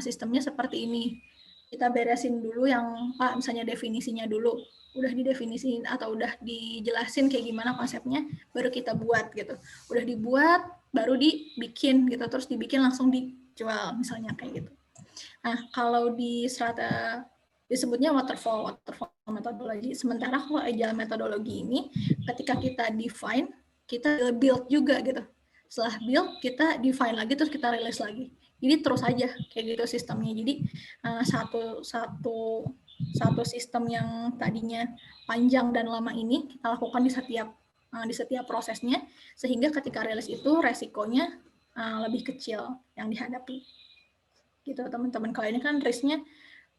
sistemnya seperti ini. Kita beresin dulu yang misalnya definisinya dulu, udah didefinisin atau udah dijelasin kayak gimana konsepnya, baru kita buat gitu. Udah dibuat, baru dibikin gitu, terus dibikin langsung dijual misalnya kayak gitu. Nah, kalau di strata disebutnya waterfall methodology. Sementara kalau agile methodology ini ketika kita define, kita build juga gitu. Setelah build, kita define lagi, terus kita release lagi. Jadi terus aja kayak gitu sistemnya. Jadi satu sistem yang tadinya panjang dan lama ini kita lakukan di setiap prosesnya, sehingga ketika rilis itu resikonya lebih kecil yang dihadapi. Gitu teman-teman. Kalau ini kan risknya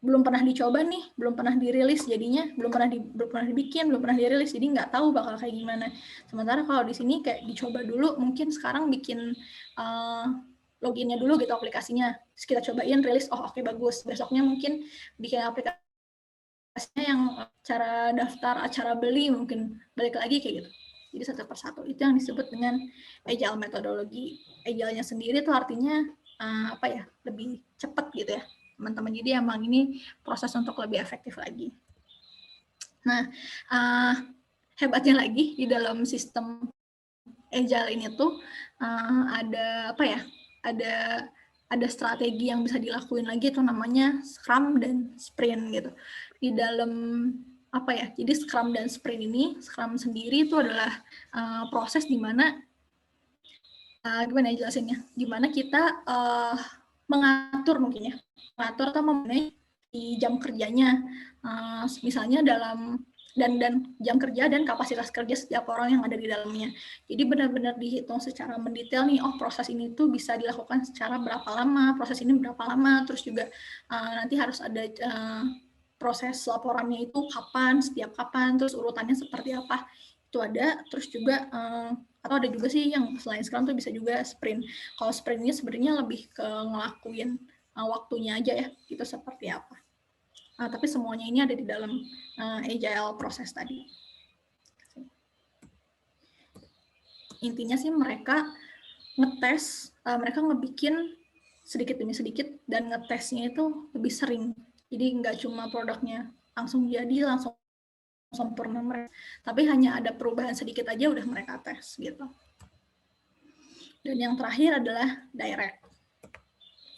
belum pernah dicoba nih, belum pernah dirilis, jadinya belum pernah dibikin, belum pernah dirilis, jadi nggak tahu bakal kayak gimana. Sementara kalau di sini kayak dicoba dulu, mungkin sekarang bikin loginnya dulu gitu aplikasinya, terus kita cobain rilis, oh oke, bagus, besoknya mungkin bikin aplikasinya yang cara daftar, acara beli, mungkin balik lagi kayak gitu. Jadi satu persatu, itu yang disebut dengan agile methodology. Agile-nya sendiri itu artinya lebih cepat gitu ya teman-teman. Jadi emang ini proses untuk lebih efektif lagi. Nah, hebatnya lagi di dalam sistem agile ini tuh ada strategi yang bisa dilakuin lagi, itu namanya Scrum dan Sprint gitu. Di dalam jadi Scrum dan Sprint ini, Scrum sendiri itu adalah proses di mana gimana ya jelasinnya? Gimana kita mengatur atau memanage di jam kerjanya, misalnya dalam dan jam kerja dan kapasitas kerja setiap orang yang ada di dalamnya. Jadi benar-benar dihitung secara mendetail nih, oh proses ini tuh bisa dilakukan secara berapa lama, proses ini berapa lama, terus juga nanti harus ada proses laporannya itu kapan, setiap kapan, terus urutannya seperti apa, itu ada. Terus juga atau ada juga sih yang selain Scrum tuh bisa juga Sprint. Kalau Sprint ini sebenarnya lebih ke ngelakuin waktunya aja ya, itu seperti apa. Tapi semuanya ini ada di dalam agile proses tadi. Intinya sih mereka ngetes, mereka ngebikin sedikit demi sedikit, dan ngetesnya itu lebih sering. Jadi nggak cuma produknya langsung jadi, langsung sempurna mereka, tapi hanya ada perubahan sedikit aja udah mereka tes gitu. Dan yang terakhir adalah direct.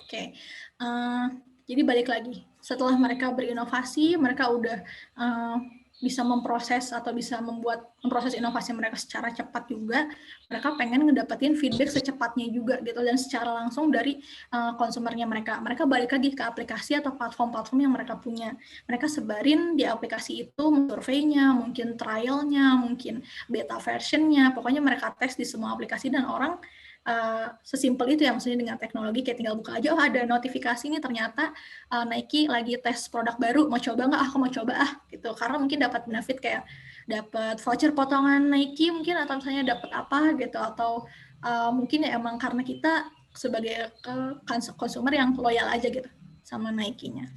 Oke. Jadi balik lagi, setelah mereka berinovasi, mereka udah bisa memproses atau bisa memproses inovasi mereka secara cepat juga. Mereka pengen ngedapetin feedback secepatnya juga gitu, dan secara langsung dari konsumernya mereka. Mereka balik lagi ke aplikasi atau platform-platform yang mereka punya. Mereka sebarin di aplikasi itu surveinya, mungkin trialnya, mungkin beta versionnya. Pokoknya mereka tes di semua aplikasi, dan orang sesimpel itu ya, maksudnya dengan teknologi kayak tinggal buka aja, oh ada notifikasi nih ternyata Nike lagi tes produk baru, mau coba nggak? Aku mau coba gitu, karena mungkin dapat benefit kayak dapat voucher potongan Nike mungkin, atau misalnya dapat apa gitu, atau mungkin ya emang karena kita sebagai konsumer yang loyal aja gitu sama Nike-nya.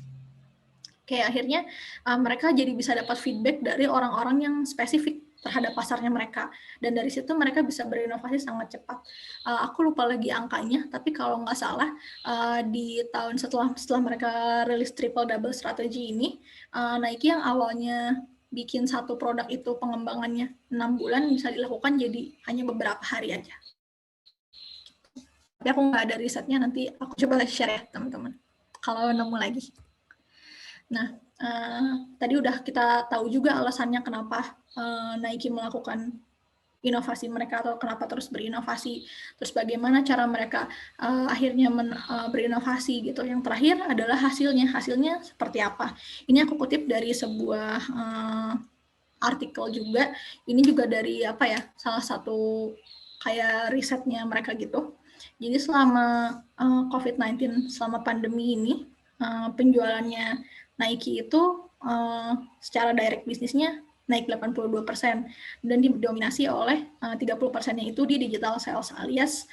Kayak akhirnya mereka jadi bisa dapat feedback dari orang-orang yang spesifik terhadap pasarnya mereka, dan dari situ mereka bisa berinovasi sangat cepat. Aku lupa lagi angkanya, tapi kalau nggak salah di tahun setelah mereka rilis triple double strategy ini, Nike yang awalnya bikin satu produk itu pengembangannya 6 bulan bisa dilakukan jadi hanya beberapa hari aja. Tapi aku nggak ada risetnya, nanti aku coba share ya teman-teman kalau nemu lagi. Nah, tadi udah kita tahu juga alasannya kenapa Nike melakukan inovasi mereka, atau kenapa terus berinovasi, terus bagaimana cara mereka akhirnya berinovasi gitu. Yang terakhir adalah hasilnya seperti apa. Ini aku kutip dari sebuah artikel juga. Ini juga dari salah satu kayak risetnya mereka gitu. Jadi selama COVID-19, selama pandemi ini, penjualannya Nike itu secara direct bisnisnya naik 82%, dan didominasi oleh 30%-nya itu di digital sales alias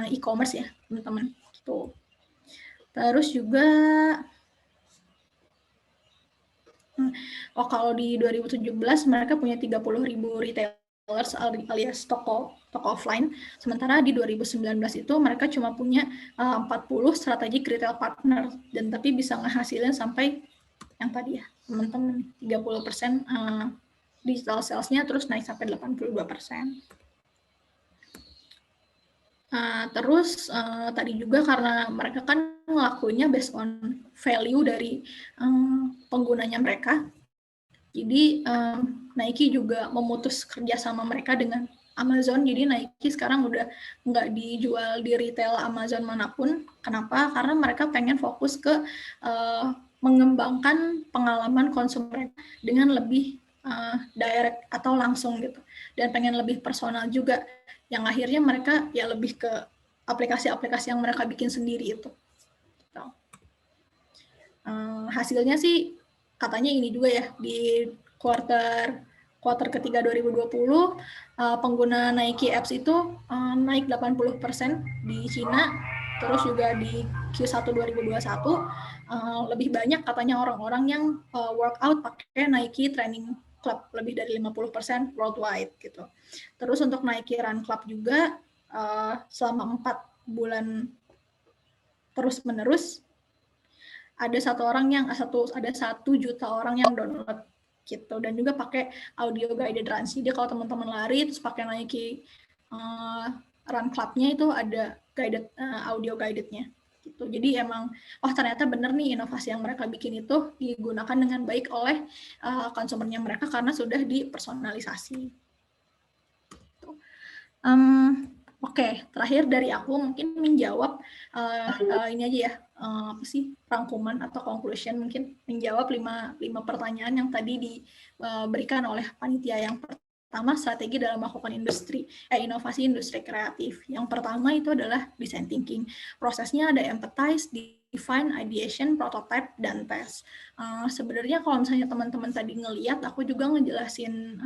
e-commerce ya teman-teman gitu. Terus juga kalau di 2017 mereka punya 30.000 retailers alias toko offline, sementara di 2019 itu mereka cuma punya 40 strategic retail partner, dan tapi bisa ngehasilin sampai yang tadi ya teman-teman 30% digital sales-nya terus naik sampai 82%. Terus tadi juga karena mereka kan ngelakuinnya based on value dari penggunanya mereka. Jadi Nike juga memutus kerjasama mereka dengan Amazon. Jadi Nike sekarang udah nggak dijual di retail Amazon manapun. Kenapa? Karena mereka pengen fokus ke mengembangkan pengalaman konsumen dengan lebih direct atau langsung gitu. Dan pengen lebih personal juga. Yang akhirnya mereka ya lebih ke aplikasi-aplikasi yang mereka bikin sendiri itu. Gitu. Hasilnya sih katanya ini juga ya, di kuarter ketiga 2020 pengguna Nike Apps itu naik 80% di Cina, terus juga di Q1 2021 lebih banyak katanya orang-orang yang workout pakai Nike Training Club, lebih dari 50% worldwide gitu. Terus untuk Nike Run Club juga selama 4 bulan terus-menerus ada 1 juta orang yang download gitu, dan juga pakai audio guided runs. Jadi kalau teman-teman lari terus pakai Nike Run Club-nya itu ada guided audio guided-nya gitu. Jadi emang ternyata bener nih inovasi yang mereka bikin itu digunakan dengan baik oleh konsumennya mereka karena sudah dipersonalisasi. Oke, terakhir dari aku mungkin menjawab ini aja ya, rangkuman atau conclusion, mungkin menjawab 5 pertanyaan yang tadi diberikan oleh panitia. Yang pertama, strategi dalam melakukan inovasi industri kreatif. Yang pertama itu adalah design thinking. Prosesnya ada empathize, define, ideation, prototype, dan test. Sebenarnya kalau misalnya teman-teman tadi ngeliat, aku juga ngejelasin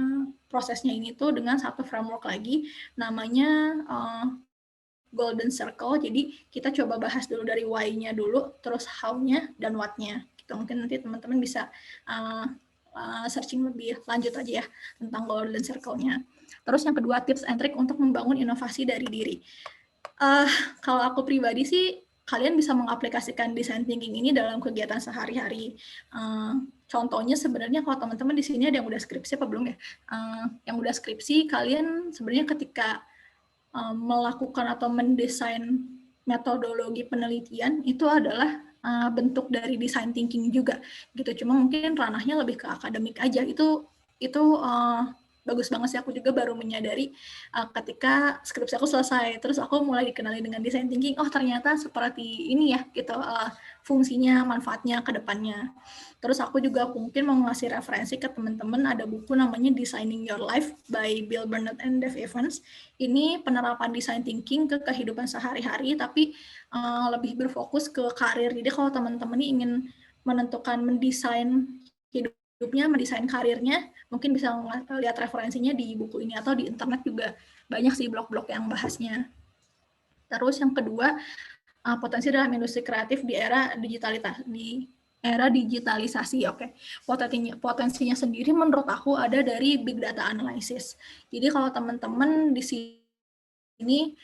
prosesnya ini tuh dengan satu framework lagi, namanya Golden Circle. Jadi kita coba bahas dulu dari why-nya dulu, terus how-nya, dan what-nya. Gitu. Mungkin nanti teman-teman bisa searching lebih lanjut aja ya tentang Golden Circle-nya. Terus yang kedua, tips and trick untuk membangun inovasi dari diri. Kalau aku pribadi sih, kalian bisa mengaplikasikan design thinking ini dalam kegiatan sehari-hari. Contohnya sebenarnya kalau teman-teman di sini ada yang udah skripsi apa belum ya? Yang udah skripsi, kalian sebenarnya ketika melakukan atau mendesain metodologi penelitian itu adalah bentuk dari design thinking juga gitu. Cuma mungkin ranahnya lebih ke akademik aja. Itu bagus banget sih, aku juga baru menyadari ketika skripsi aku selesai, terus aku mulai dikenali dengan design thinking, ternyata seperti ini ya gitu fungsinya, manfaatnya ke depannya. Terus aku juga mungkin mau ngasih referensi ke teman-teman, ada buku namanya Designing Your Life by Bill Burnett and Dave Evans. Ini penerapan design thinking ke kehidupan sehari-hari, tapi lebih berfokus ke karir. Jadi kalau teman-teman ingin menentukan mendesain hidupnya, mendesain karirnya, mungkin bisa lihat referensinya di buku ini, atau di internet juga banyak sih blog-blog yang bahasnya. Terus yang kedua, potensi dalam industri kreatif di era digitalisasi. Oke. Potensinya sendiri menurut aku ada dari big data analysis. Jadi kalau teman-teman di sini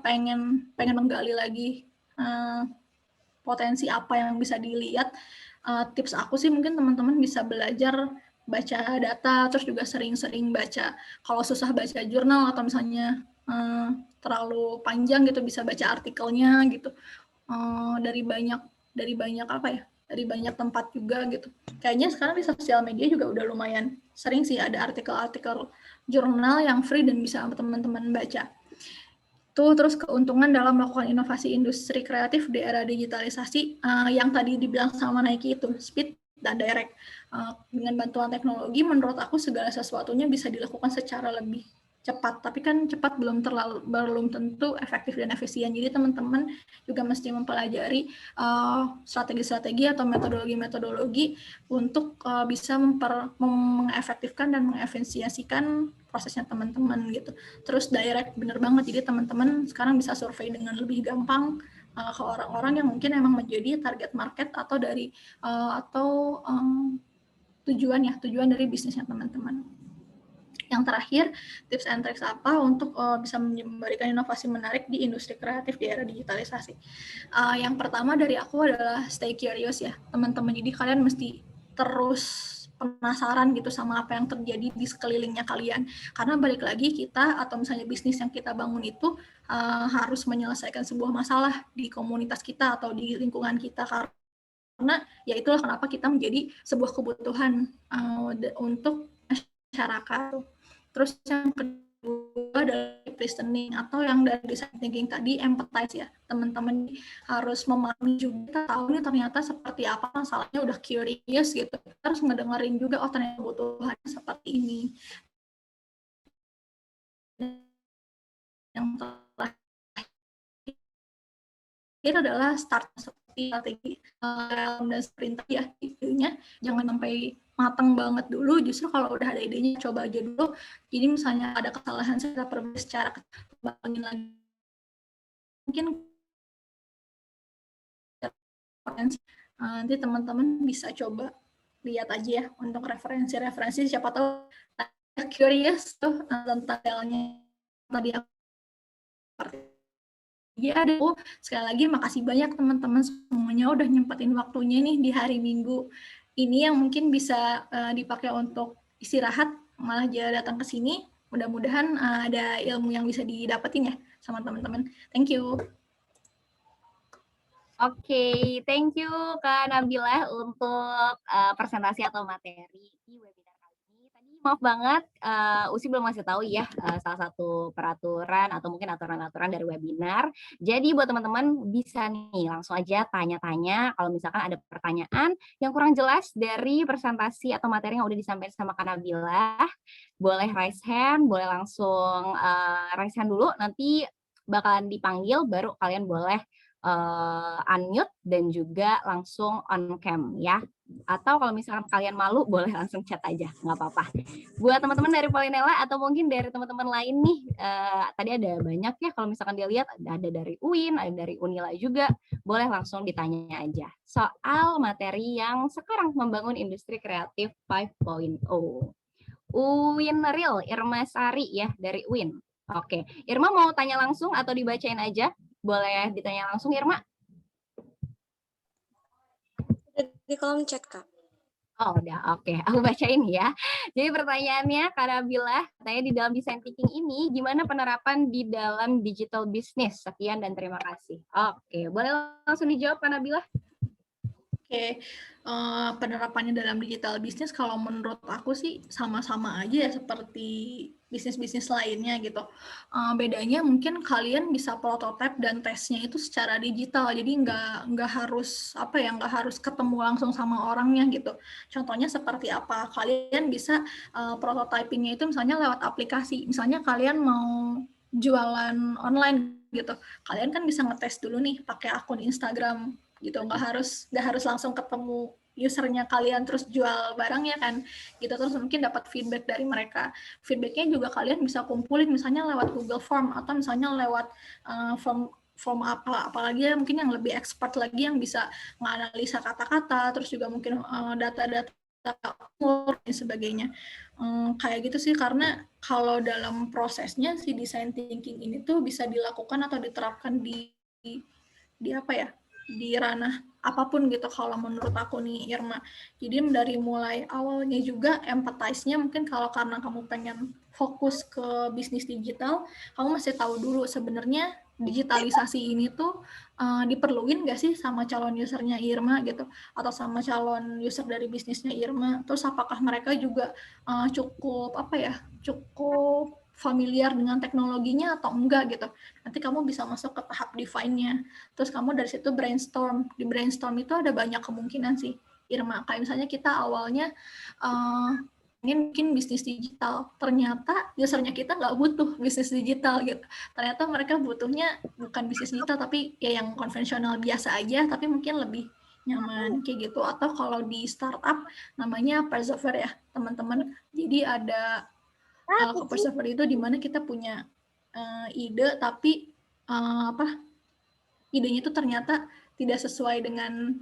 pengen menggali lagi potensi apa yang bisa dilihat, tips aku sih mungkin teman-teman bisa belajar baca data, terus juga sering-sering baca. Kalau susah baca jurnal atau misalnya terlalu panjang gitu, bisa baca artikelnya gitu. Dari banyak tempat juga gitu. Kayaknya sekarang di sosial media juga udah lumayan sering sih ada artikel-artikel jurnal yang free dan bisa teman-teman baca. Terus keuntungan dalam melakukan inovasi industri kreatif di era digitalisasi yang tadi dibilang sama Nike itu, speed dan direct. Dengan bantuan teknologi, menurut aku segala sesuatunya bisa dilakukan secara lebih cepat, tapi kan cepat belum tentu efektif dan efisien. Jadi teman-teman juga mesti mempelajari strategi-strategi atau metodologi-metodologi untuk bisa mengefektifkan dan mengefisiensikan prosesnya teman-teman gitu. Terus direct, bener banget. Jadi teman-teman sekarang bisa survei dengan lebih gampang ke orang-orang yang mungkin emang menjadi target market atau dari tujuan dari bisnisnya teman-teman. Yang terakhir, tips and tricks apa untuk bisa memberikan inovasi menarik di industri kreatif di era digitalisasi. Yang pertama dari aku adalah stay curious ya, teman-teman. Jadi kalian mesti terus penasaran gitu sama apa yang terjadi di sekelilingnya kalian. Karena balik lagi kita atau misalnya bisnis yang kita bangun itu harus menyelesaikan sebuah masalah di komunitas kita atau di lingkungan kita, karena ya itulah kenapa kita menjadi sebuah kebutuhan untuk masyarakat. Terus yang kedua dari listening atau yang dari design thinking tadi, empathize ya. Teman-teman harus memahami juga, kita tahu nih ternyata seperti apa masalahnya, udah curious gitu. Kita harus ngedengerin juga, oh ternyata kebutuhannya seperti ini. Yang terakhir adalah start seperti strategi dan sprint ya, idenya jangan sampai matang banget dulu, justru kalau udah ada idenya coba aja dulu. Jadi misalnya ada kesalahan, saya perbaiki secara kembangin lagi, mungkin nanti teman-teman bisa coba lihat aja ya untuk referensi-referensi, siapa tahu curious tuh tentang detailnya tadi ya. Sekali lagi makasih banyak teman-teman semuanya udah nyempetin waktunya nih di hari Minggu ini yang mungkin bisa dipakai untuk istirahat, malah jadi datang ke sini. Mudah-mudahan ada ilmu yang bisa didapetin ya sama teman-teman. Thank you. Oke, thank you Kak Nabila untuk presentasi atau materi di webinar kali ini. Tadi maaf banget, Usi belum ngasih tahu ya salah satu peraturan atau mungkin aturan-aturan dari webinar. Jadi buat teman-teman bisa nih langsung aja tanya-tanya kalau misalkan ada pertanyaan yang kurang jelas dari presentasi atau materi yang udah disampaikan sama Kak Nabila. Boleh raise hand, boleh langsung raise hand dulu, nanti bakalan dipanggil, baru kalian boleh unmute dan juga langsung on cam ya. Atau kalau misalkan kalian malu boleh langsung chat aja, nggak apa-apa. Buat teman-teman dari Polinella atau mungkin dari teman-teman lain nih, tadi ada banyak ya, kalau misalkan dia lihat ada dari UIN, ada dari Unila juga, boleh langsung ditanya aja soal materi yang sekarang membangun industri kreatif 5.0. UIN Real, Irma Sari ya dari UIN. Oke, Irma mau tanya langsung atau dibacain aja? Boleh ditanya langsung, Irma? Di kolom chat, Kak. Oh, udah. Oke. Aku bacain ya. Jadi pertanyaannya, Kak Nabila, katanya di dalam design thinking ini, gimana penerapan di dalam digital business? Sekian dan terima kasih. Oke, boleh langsung dijawab, Kak Nabila? Oke, penerapannya dalam digital bisnis kalau menurut aku sih sama-sama aja ya seperti bisnis-bisnis lainnya gitu. Bedanya mungkin kalian bisa prototype dan tesnya itu secara digital, jadi nggak harus nggak harus ketemu langsung sama orangnya gitu. Contohnya seperti apa? Kalian bisa prototypingnya itu misalnya lewat aplikasi. Misalnya kalian mau jualan online gitu, kalian kan bisa ngetes dulu nih pakai akun Instagram gitu, nggak harus langsung ketemu usernya kalian terus jual barangnya kan gitu. Terus mungkin dapat feedback dari mereka, feedbacknya juga kalian bisa kumpulin misalnya lewat Google Form atau misalnya lewat form apalagi ya, mungkin yang lebih expert lagi yang bisa menganalisa kata-kata, terus juga mungkin data-data umur dan sebagainya. Kayak gitu sih, karena kalau dalam prosesnya si design thinking ini tuh bisa dilakukan atau diterapkan di apa ya, di ranah apapun gitu kalau menurut aku nih Irma. Jadi dari mulai awalnya juga empathize-nya mungkin kalau karena kamu pengen fokus ke bisnis digital, kamu masih tahu dulu sebenarnya digitalisasi ini tuh diperluin nggak sih sama calon usernya Irma gitu, atau sama calon user dari bisnisnya Irma. Terus apakah mereka juga cukup cukup familiar dengan teknologinya atau enggak gitu. Nanti kamu bisa masuk ke tahap define-nya. Terus kamu dari situ brainstorm. Di brainstorm itu ada banyak kemungkinan sih, Irma. Kayak misalnya kita awalnya mungkin bisnis digital, ternyata usernya kita nggak butuh bisnis digital gitu. Ternyata mereka butuhnya bukan bisnis digital, tapi ya yang konvensional biasa aja, tapi mungkin lebih nyaman kayak gitu. Atau kalau di startup namanya persevere ya teman-teman. Jadi ada persevere itu di mana kita punya ide, tapi idenya itu ternyata tidak sesuai dengan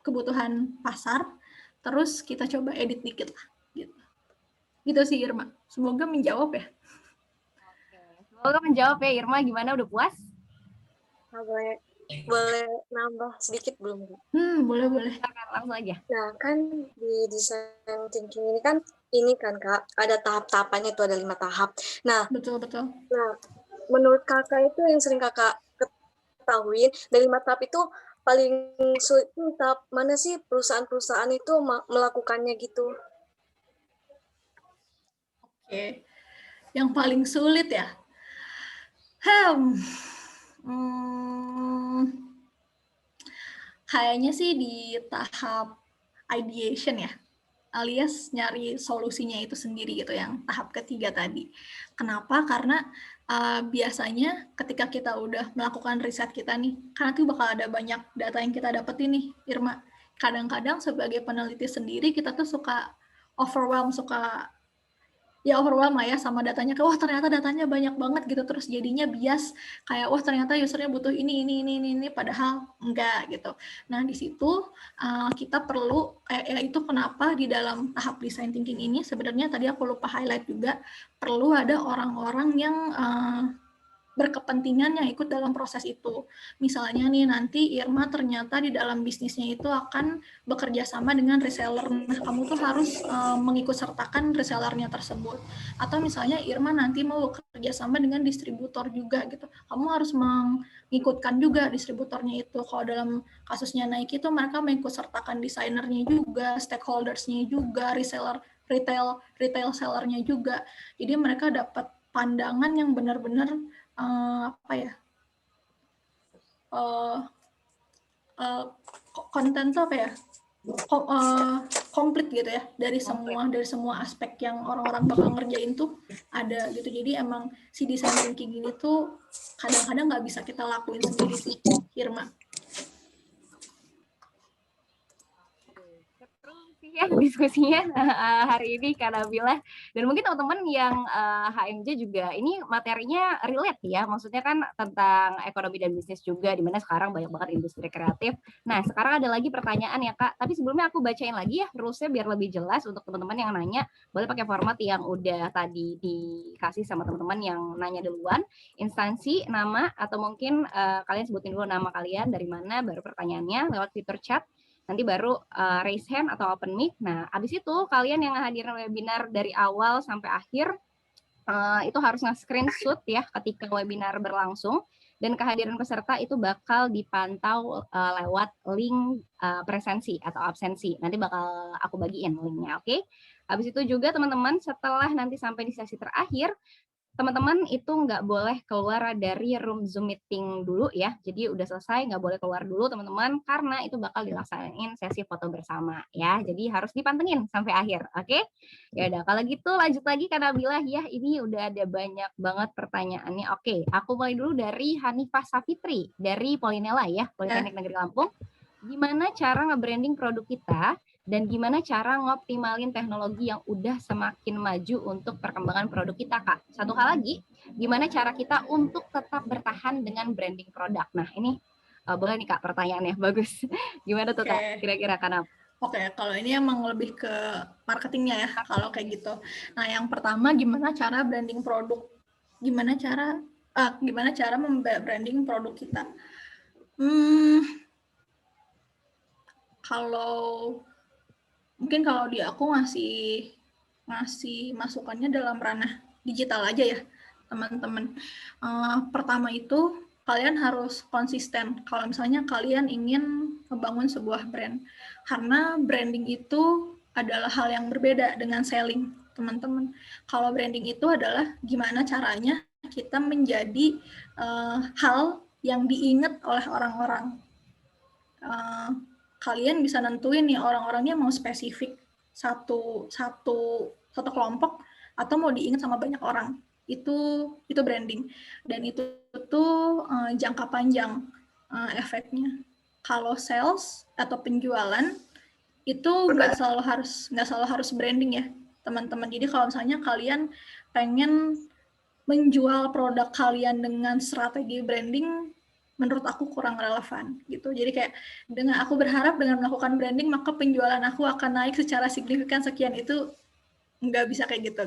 kebutuhan pasar, terus kita coba edit dikit lah gitu sih Irma. Semoga menjawab ya. Oke, semoga menjawab ya Irma. Gimana, udah puas? Boleh nambah sedikit belum? Bu? Boleh. Silakan, langsung aja. Nah, kan di design thinking ini kan Kak, ada tahap-tahapannya itu, ada 5 tahap. Nah, Betul. nah, menurut Kakak itu yang sering Kakak ketahuin, dari 5 tahap itu paling sulit itu tahap mana sih perusahaan-perusahaan itu melakukannya gitu? Oke. Yang paling sulit ya? Kayaknya sih di tahap ideation ya, alias nyari solusinya itu sendiri gitu, yang tahap ketiga tadi. Kenapa? Karena biasanya ketika kita udah melakukan riset kita nih, karena tuh bakal ada banyak data yang kita dapetin nih, Irma. Kadang-kadang sebagai peneliti sendiri kita tuh suka overwhelm, overwhelm lah ya sama datanya, kayak wah ternyata datanya banyak banget gitu, terus jadinya bias kayak wah ternyata usernya butuh ini, padahal enggak gitu. Nah di situ kita perlu itu kenapa di dalam tahap design thinking ini sebenarnya tadi aku lupa highlight juga, perlu ada orang-orang yang berkepentingan yang ikut dalam proses itu. Misalnya nih nanti Irma ternyata di dalam bisnisnya itu akan bekerja sama dengan reseller. Nah, kamu tuh harus mengikut sertakan resellernya tersebut. Atau misalnya Irma nanti mau bekerja sama dengan distributor juga gitu. Kamu harus mengikutkan juga distributornya itu. Kalau dalam kasusnya Nike itu mereka mengikut sertakan desainernya juga, stakeholdersnya juga, retail sellernya juga. Jadi mereka dapat pandangan yang benar-benar konten tuh apa ya, komplit gitu ya, dari semua aspek yang orang-orang bakal ngerjain tuh ada gitu. Jadi emang si design thinking ini tuh kadang-kadang nggak bisa kita lakuin sendiri sih, Irma. Ya diskusinya hari ini Kak Nabila, dan mungkin teman-teman yang HMJ juga ini materinya relate ya, maksudnya kan tentang ekonomi dan bisnis juga, dimana sekarang banyak banget industri kreatif. Nah sekarang ada lagi pertanyaan ya Kak, tapi sebelumnya aku bacain lagi ya rulesnya biar lebih jelas untuk teman-teman yang nanya. Boleh pakai format yang udah tadi dikasih sama teman-teman yang nanya duluan, instansi, nama, atau mungkin kalian sebutin dulu nama kalian, dari mana, baru pertanyaannya lewat fitur chat. Nanti baru raise hand atau open mic. Nah, abis itu kalian yang hadirin webinar dari awal sampai akhir itu harus nge-screenshot ya ketika webinar berlangsung, dan kehadiran peserta itu bakal dipantau lewat link presensi atau absensi. Nanti bakal aku bagiin linknya, oke? Habis itu juga teman-teman setelah nanti sampai di sesi terakhir, teman-teman itu nggak boleh keluar dari room Zoom meeting dulu ya. Jadi udah selesai nggak boleh keluar dulu teman-teman, karena itu bakal dilaksanain sesi foto bersama ya. Jadi harus dipantengin sampai akhir, oke? Ya udah, kalau gitu lanjut lagi Kak Nabila ya. Ini udah ada banyak banget pertanyaannya. Oke, aku mulai dulu dari Hanifah Safitri dari Polinela ya, Politeknik Negeri Lampung. Gimana cara nge-branding produk kita, dan gimana cara ngoptimalin teknologi yang udah semakin maju untuk perkembangan produk kita, Kak? Satu hal lagi, gimana cara kita untuk tetap bertahan dengan branding produk? Nah, ini boleh nih Kak pertanyaannya, bagus. Gimana tuh Kak, kira-kira kenapa? Oke, kalau ini emang lebih ke marketingnya ya, kalau kayak gitu. Nah, yang pertama gimana cara branding produk? Gimana cara membranding produk kita? Mungkin kalau di aku ngasih masukannya dalam ranah digital aja ya, teman-teman. Pertama itu kalian harus konsisten kalau misalnya kalian ingin membangun sebuah brand, karena branding itu adalah hal yang berbeda dengan selling, teman-teman. Kalau branding itu adalah gimana caranya kita menjadi hal yang diingat oleh orang-orang. Kalian bisa nentuin nih orang-orangnya mau spesifik satu kelompok atau mau diingat sama banyak orang. Itu branding, dan itu tuh jangka panjang efeknya. Kalau sales atau penjualan itu nggak selalu harus branding ya, teman-teman. Jadi kalau misalnya kalian pengen menjual produk kalian dengan strategi branding, menurut aku kurang relevan gitu. Jadi kayak aku berharap dengan melakukan branding maka penjualan aku akan naik secara signifikan sekian, itu nggak bisa kayak gitu.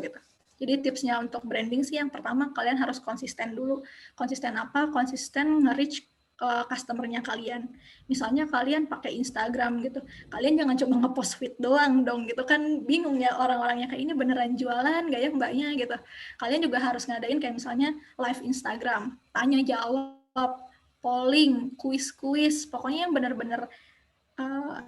Jadi tipsnya untuk branding sih yang pertama kalian harus konsisten dulu. Konsisten apa? Konsisten nge-reach ke customer-nya kalian. Misalnya kalian pakai Instagram gitu, kalian jangan cuma nge-post feed doang dong gitu kan, bingung ya orang-orangnya kayak ini beneran jualan nggak ya mbaknya gitu. Kalian juga harus ngadain kayak misalnya live Instagram, tanya jawab, polling, kuis-kuis, pokoknya yang bener-bener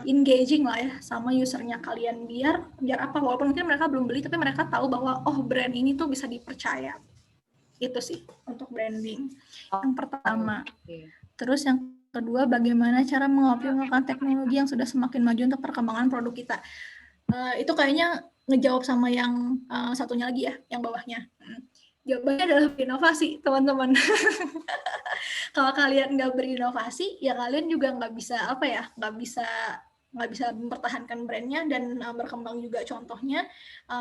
engaging lah ya sama usernya kalian, biar apa, walaupun mungkin mereka belum beli tapi mereka tahu bahwa oh brand ini tuh bisa dipercaya. Itu sih untuk branding yang pertama. Terus yang kedua, bagaimana cara mengoptimalkan teknologi yang sudah semakin maju untuk perkembangan produk kita. Itu kayaknya ngejawab sama yang satunya lagi ya, yang bawahnya. Jawabannya adalah berinovasi, teman-teman. Kalau kalian nggak berinovasi, ya kalian juga nggak bisa nggak bisa mempertahankan brandnya dan berkembang juga. Contohnya,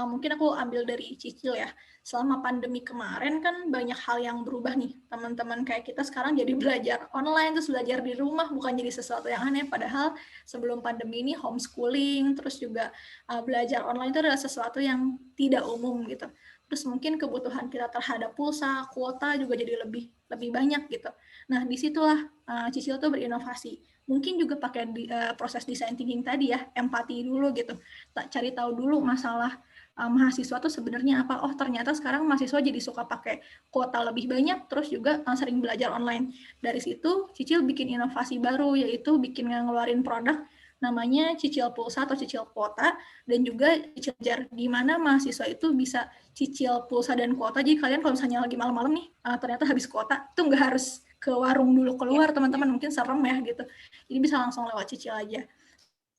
mungkin aku ambil dari Cicil ya. Selama pandemi kemarin kan banyak hal yang berubah nih, teman-teman. Kayak kita sekarang jadi belajar online, terus belajar di rumah, bukan jadi sesuatu yang aneh. Padahal sebelum pandemi ini homeschooling, terus juga belajar online itu adalah sesuatu yang tidak umum gitu. Terus mungkin kebutuhan kita terhadap pulsa, kuota juga jadi lebih banyak gitu. Nah, disitulah Cicil tuh berinovasi. Mungkin juga pakai proses design thinking tadi ya, empati dulu gitu. Cari tahu dulu masalah mahasiswa tuh sebenarnya apa. Oh, ternyata sekarang mahasiswa jadi suka pakai kuota lebih banyak, terus juga sering belajar online. Dari situ Cicil bikin inovasi baru, yaitu bikin ngeluarin produk namanya cicil pulsa atau cicil kuota, dan juga cicil belajar, di mana mahasiswa itu bisa cicil pulsa dan kuota. Jadi kalian kalau misalnya lagi malam-malam nih, ternyata habis kuota, itu nggak harus ke warung dulu keluar, teman-teman, mungkin serem ya gitu. Jadi bisa langsung lewat cicil aja.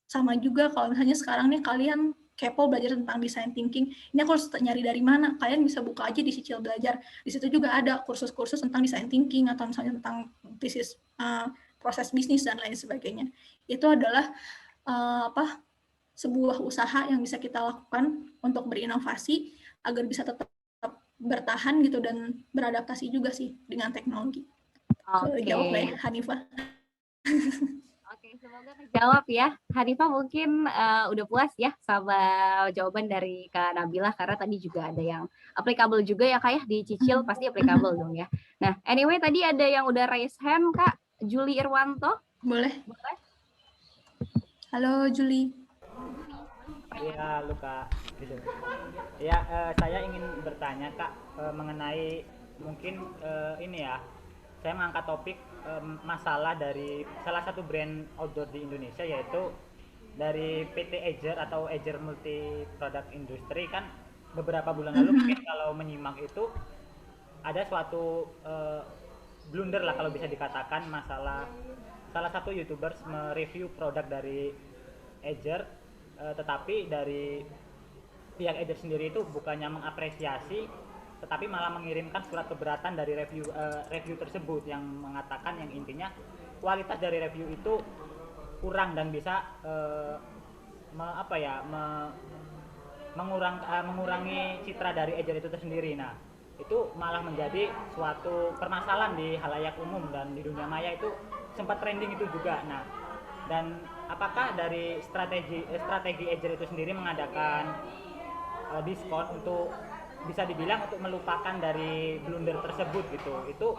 Sama juga kalau misalnya sekarang nih kalian kepo belajar tentang design thinking, ini aku harus nyari dari mana? Kalian bisa buka aja di Cicil Belajar. Di situ juga ada kursus-kursus tentang design thinking atau misalnya tentang bisnis, proses bisnis dan lain sebagainya. Itu adalah sebuah usaha yang bisa kita lakukan untuk berinovasi agar bisa tetap bertahan gitu dan beradaptasi juga sih dengan teknologi. Jawab ya Hanifah. Oke, semoga kejawab ya. Hanifah mungkin udah puas ya sama jawaban dari Kak Nabila, karena tadi juga ada yang applicable juga ya Kak ya, di Cicil pasti applicable dong ya. Nah, anyway tadi ada yang udah raise hand, Kak Juli Irwanto. Boleh. Halo Juli. Iya, Luka. Gitu. Ya, saya ingin bertanya Kak mengenai mungkin ini ya. Saya mengangkat topik masalah dari salah satu brand outdoor di Indonesia, yaitu dari PT Edger atau Edger Multi Product Industry. Kan beberapa bulan lalu mungkin kalau menyimak itu ada suatu blunder lah kalau bisa dikatakan, masalah salah satu YouTubers mereview produk dari Edger, tetapi dari pihak Edger sendiri itu bukannya mengapresiasi, tetapi malah mengirimkan surat keberatan dari review tersebut yang mengatakan, yang intinya kualitas dari review itu kurang dan bisa mengurangi citra dari Edger itu tersendiri. Nah, itu malah menjadi suatu permasalahan di halayak umum dan di dunia maya, itu sempat trending itu juga. Nah, dan apakah dari strategi Edger itu sendiri mengadakan diskon untuk bisa dibilang untuk melupakan dari blunder tersebut gitu, itu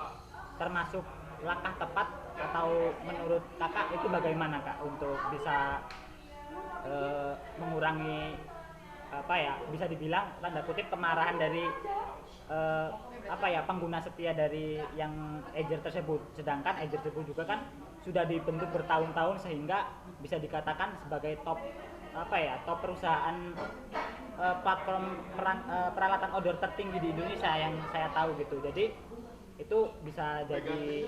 termasuk langkah tepat atau menurut Kakak itu bagaimana Kak untuk bisa mengurangi bisa dibilang tanda kutip kemarahan dari pengguna setia dari yang Edger tersebut, sedangkan Edger tersebut juga kan sudah dibentuk bertahun-tahun sehingga bisa dikatakan sebagai top perusahaan platform peralatan outdoor tertinggi di Indonesia yang saya tahu gitu. Jadi itu bisa jadi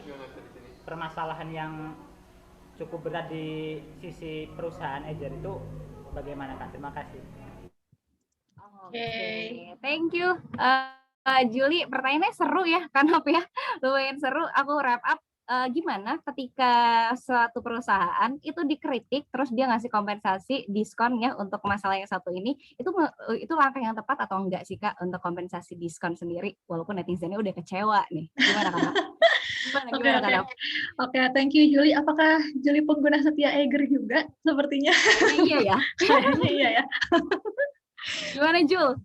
permasalahan yang cukup berat di sisi perusahaan Edger itu. Bagaimana Kak? Terima kasih. Oke, thank you. Juli, pertanyaannya seru ya, Kanop ya, lumayan seru. Aku wrap up. Gimana ketika suatu perusahaan itu dikritik terus dia ngasih kompensasi diskon ya untuk masalah yang satu ini, itu langkah yang tepat atau enggak sih Kak untuk kompensasi diskon sendiri walaupun netizennya udah kecewa nih? Gimana Kak? Oke, thank you Juli. Apakah Juli pengguna setia Edger juga sepertinya? Iya ya. Kayaknya iya ya. Gimana Jul?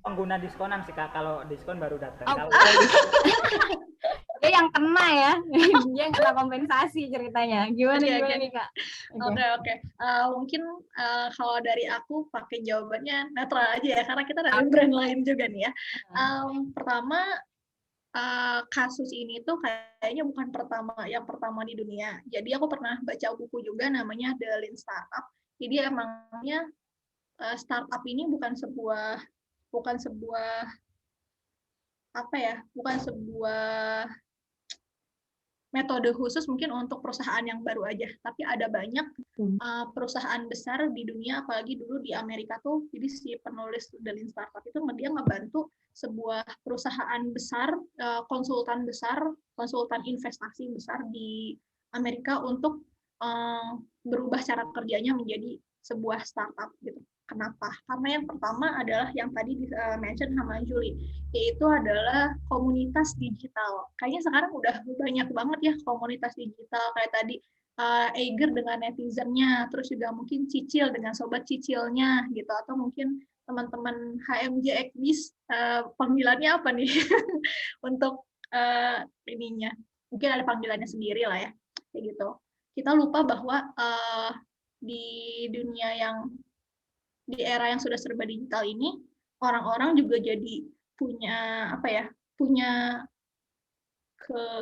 Pengguna diskonan sih Kak, kalau diskon baru datang. Dia yang kena ya, dia yang kena kompensasi ceritanya. Gimana Oke. nih Kak? Oke. Mungkin kalau dari aku pakai jawabannya netral aja ya, karena kita dari brand lain juga nih ya. Pertama, kasus ini tuh kayaknya bukan yang pertama di dunia. Jadi aku pernah baca buku juga namanya The Lean Startup. Jadi emangnya startup ini bukan sebuah metode khusus mungkin untuk perusahaan yang baru aja, tapi ada banyak perusahaan besar di dunia, apalagi dulu di Amerika tuh, jadi si penulis The Lean Startup itu dia ngebantu sebuah perusahaan besar, konsultan investasi besar di Amerika untuk berubah cara kerjanya menjadi sebuah startup gitu. Kenapa? Karena yang pertama adalah yang tadi di-mention sama Julie, yaitu adalah komunitas digital. Kayaknya sekarang udah banyak banget ya komunitas digital, kayak tadi Eiger dengan netizennya, terus juga mungkin Cicil dengan sobat Cicilnya gitu, atau mungkin teman-teman HMJ Ekbis, panggilannya apa nih untuk ininya, mungkin ada panggilannya sendiri lah ya, kayak gitu. Kita lupa bahwa di era yang sudah serba digital ini, orang-orang juga jadi punya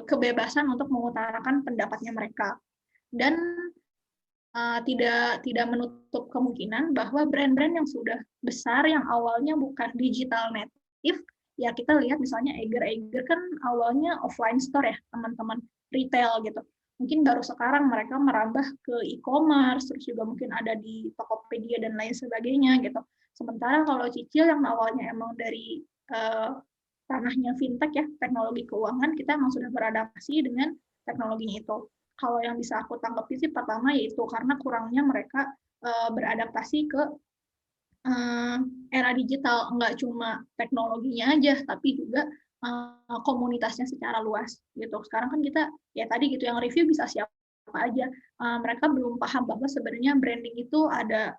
kebebasan untuk mengutarakan pendapatnya mereka, dan tidak menutup kemungkinan bahwa brand-brand yang sudah besar yang awalnya bukan digital native, ya kita lihat misalnya Eiger kan awalnya offline store ya teman-teman, retail gitu. Mungkin baru sekarang mereka merambah ke e-commerce, terus juga mungkin ada di Tokopedia dan lain sebagainya gitu. Sementara kalau Cicil yang awalnya emang dari ranahnya fintech ya, teknologi keuangan, kita emang sudah beradaptasi dengan teknologinya itu. Kalau yang bisa aku tanggapi sih pertama yaitu karena kurangnya mereka beradaptasi ke era digital, nggak cuma teknologinya aja, tapi juga komunitasnya secara luas gitu. Sekarang kan kita ya tadi gitu yang review bisa siapa aja. Mereka belum paham bahwa sebenarnya branding itu ada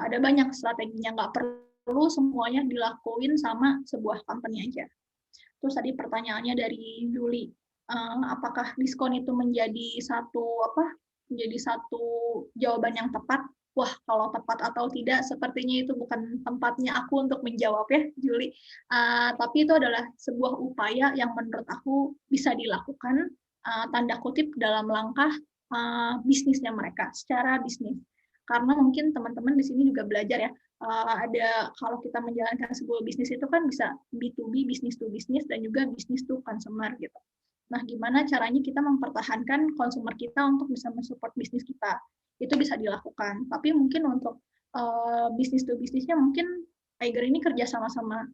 banyak strateginya, nggak perlu semuanya dilakuin sama sebuah company aja. Terus tadi pertanyaannya dari Juli, apakah diskon itu menjadi satu jawaban yang tepat? Wah, kalau tepat atau tidak, sepertinya itu bukan tempatnya aku untuk menjawab ya, Juli. Tapi itu adalah sebuah upaya yang menurut aku bisa dilakukan, tanda kutip, dalam langkah bisnisnya mereka, secara bisnis. Karena mungkin teman-teman di sini juga belajar ya, ada kalau kita menjalankan sebuah bisnis itu kan bisa B2B, business to business, dan juga business to consumer gitu. Nah, gimana caranya kita mempertahankan konsumer kita untuk bisa mensupport bisnis kita? Itu bisa dilakukan. Tapi mungkin untuk bisnis to bisnisnya mungkin Eiger ini kerja sama-sama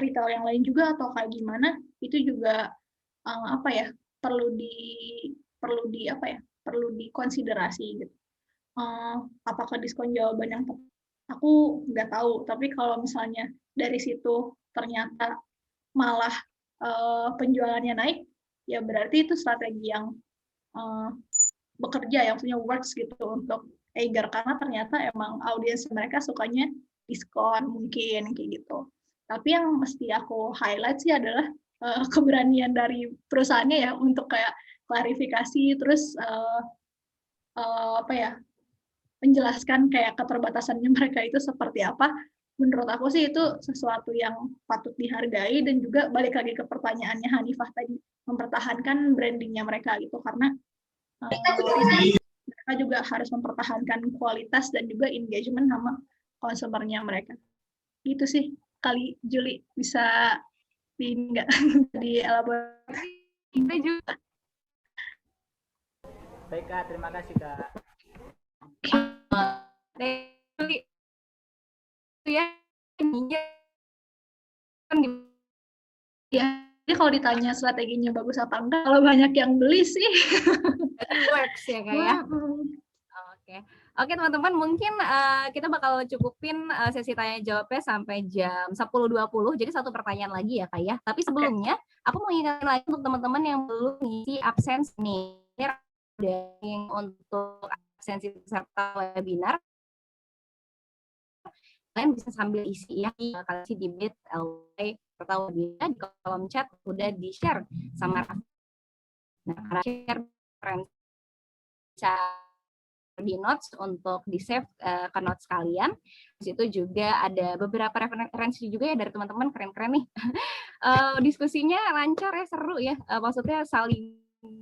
retail yang lain juga atau kayak gimana? Itu juga perlu dikonsiderasi gitu. Apakah diskon jawaban yang tepat? Aku nggak tahu, tapi kalau misalnya dari situ ternyata malah penjualannya naik, ya berarti itu strategi yang bekerja, yang punya works gitu untuk Eiger, karena ternyata emang audiens mereka sukanya diskon mungkin kayak gitu. Tapi yang mesti aku highlight sih adalah keberanian dari perusahaannya ya untuk kayak klarifikasi, terus menjelaskan kayak keterbatasannya mereka itu seperti apa. Menurut aku sih itu sesuatu yang patut dihargai, dan juga balik lagi ke pertanyaannya Hanifah tadi, mempertahankan brandingnya mereka gitu, karena mereka juga harus mempertahankan kualitas dan juga engagement sama konsumernya mereka. Gitu sih, kali Juli bisa dielaborasi. Kita juga. Baik Kak, terima kasih Kak. Ya, jadi kalau ditanya strateginya bagus apa enggak, kalau banyak yang beli sih works ya Kak ya. Oke teman-teman, mungkin kita bakal cukupin sesi tanya jawabnya sampai jam 10.20. Jadi satu pertanyaan lagi ya Kak ya. Tapi sebelumnya aku mau ingatkan lagi untuk teman-teman yang belum ngisi absensi nih untuk absensi peserta webinar. kalian bisa sambil isi ya, kalian isi di bit.ly atau di kolom chat udah di-share sama Raffi. Nah, karena share bisa di notes untuk di-save ke notes kalian. Di situ juga ada beberapa referensi juga ya dari teman-teman, keren-keren nih. Diskusinya lancar ya, seru ya. Maksudnya saling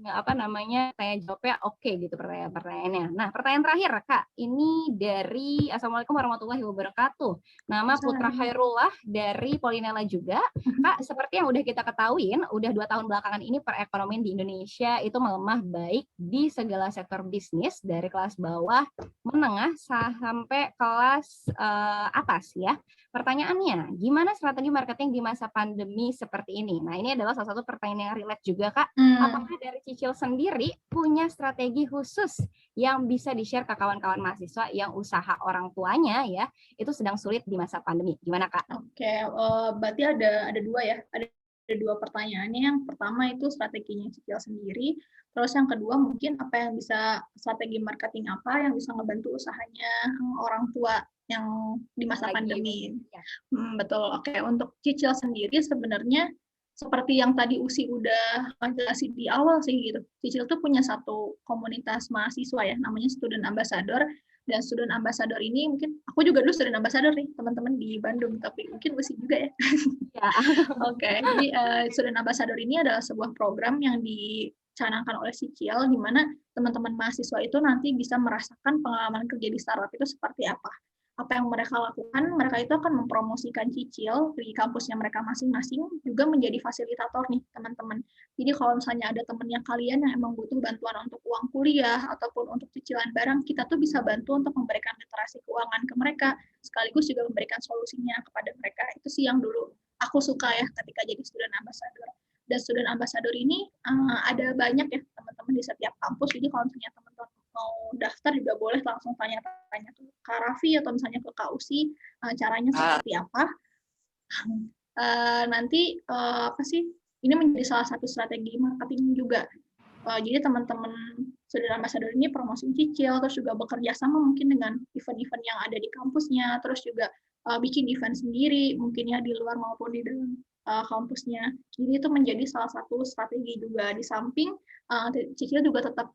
tanya jawabnya oke gitu pertanyaannya. Nah, pertanyaan terakhir Kak, ini dari Assalamualaikum warahmatullahi wabarakatuh. Nama Putra Khairullah dari Polinela juga. Kak, seperti yang udah kita ketahuin, udah 2 tahun belakangan ini perekonomian di Indonesia itu melemah baik di segala sektor bisnis, dari kelas bawah, menengah, sampai kelas atas ya. Pertanyaannya, gimana strategi marketing di masa pandemi seperti ini? Nah, ini adalah salah satu pertanyaan yang relate juga Kak. Apakah dari Cicil sendiri punya strategi khusus yang bisa di-share ke kawan-kawan mahasiswa yang usaha orang tuanya ya itu sedang sulit di masa pandemi? Gimana Kak? Oke, berarti ada 2 ya. Ada 2 pertanyaannya. Yang pertama itu strateginya Cicil sendiri. Terus yang kedua mungkin strategi marketing apa yang bisa ngebantu usahanya orang tua yang di masa pandemi. Ya. Betul. Oke, untuk Cicil sendiri sebenarnya seperti yang tadi Usi udah jelasin di awal sih gitu. Cicil tuh punya satu komunitas mahasiswa ya, namanya Student Ambassador. Dan Student Ambassador ini mungkin, aku juga dulu Student Ambassador nih, teman-teman di Bandung, tapi mungkin Usi juga ya. Ya. Oke, jadi Student Ambassador ini adalah sebuah program yang dicanangkan oleh Cicil, di mana teman-teman mahasiswa itu nanti bisa merasakan pengalaman kerja di startup itu seperti apa. Apa yang mereka lakukan, mereka itu akan mempromosikan Cicil di kampusnya mereka masing-masing, juga menjadi fasilitator nih teman-teman. Jadi kalau misalnya ada temennya kalian yang emang butuh bantuan untuk uang kuliah, ataupun untuk cicilan barang, kita tuh bisa bantu untuk memberikan literasi keuangan ke mereka, sekaligus juga memberikan solusinya kepada mereka. Itu sih yang dulu aku suka ya ketika jadi Student Ambassador. Dan Student Ambassador ini ada banyak ya teman-teman di setiap kampus, jadi kalau misalnya teman-teman mau daftar juga boleh langsung tanya-tanya ke Kak Raffi atau misalnya ke Kak Usi, caranya seperti apa. Nanti ini menjadi salah satu strategi marketing juga. Jadi teman-teman Student Ambassador ini promosiin Cicil, terus juga bekerja sama mungkin dengan event-event yang ada di kampusnya, terus juga bikin event sendiri, mungkin ya di luar maupun di dalam kampusnya. Jadi itu menjadi salah satu strategi juga. Di samping Cicil juga tetap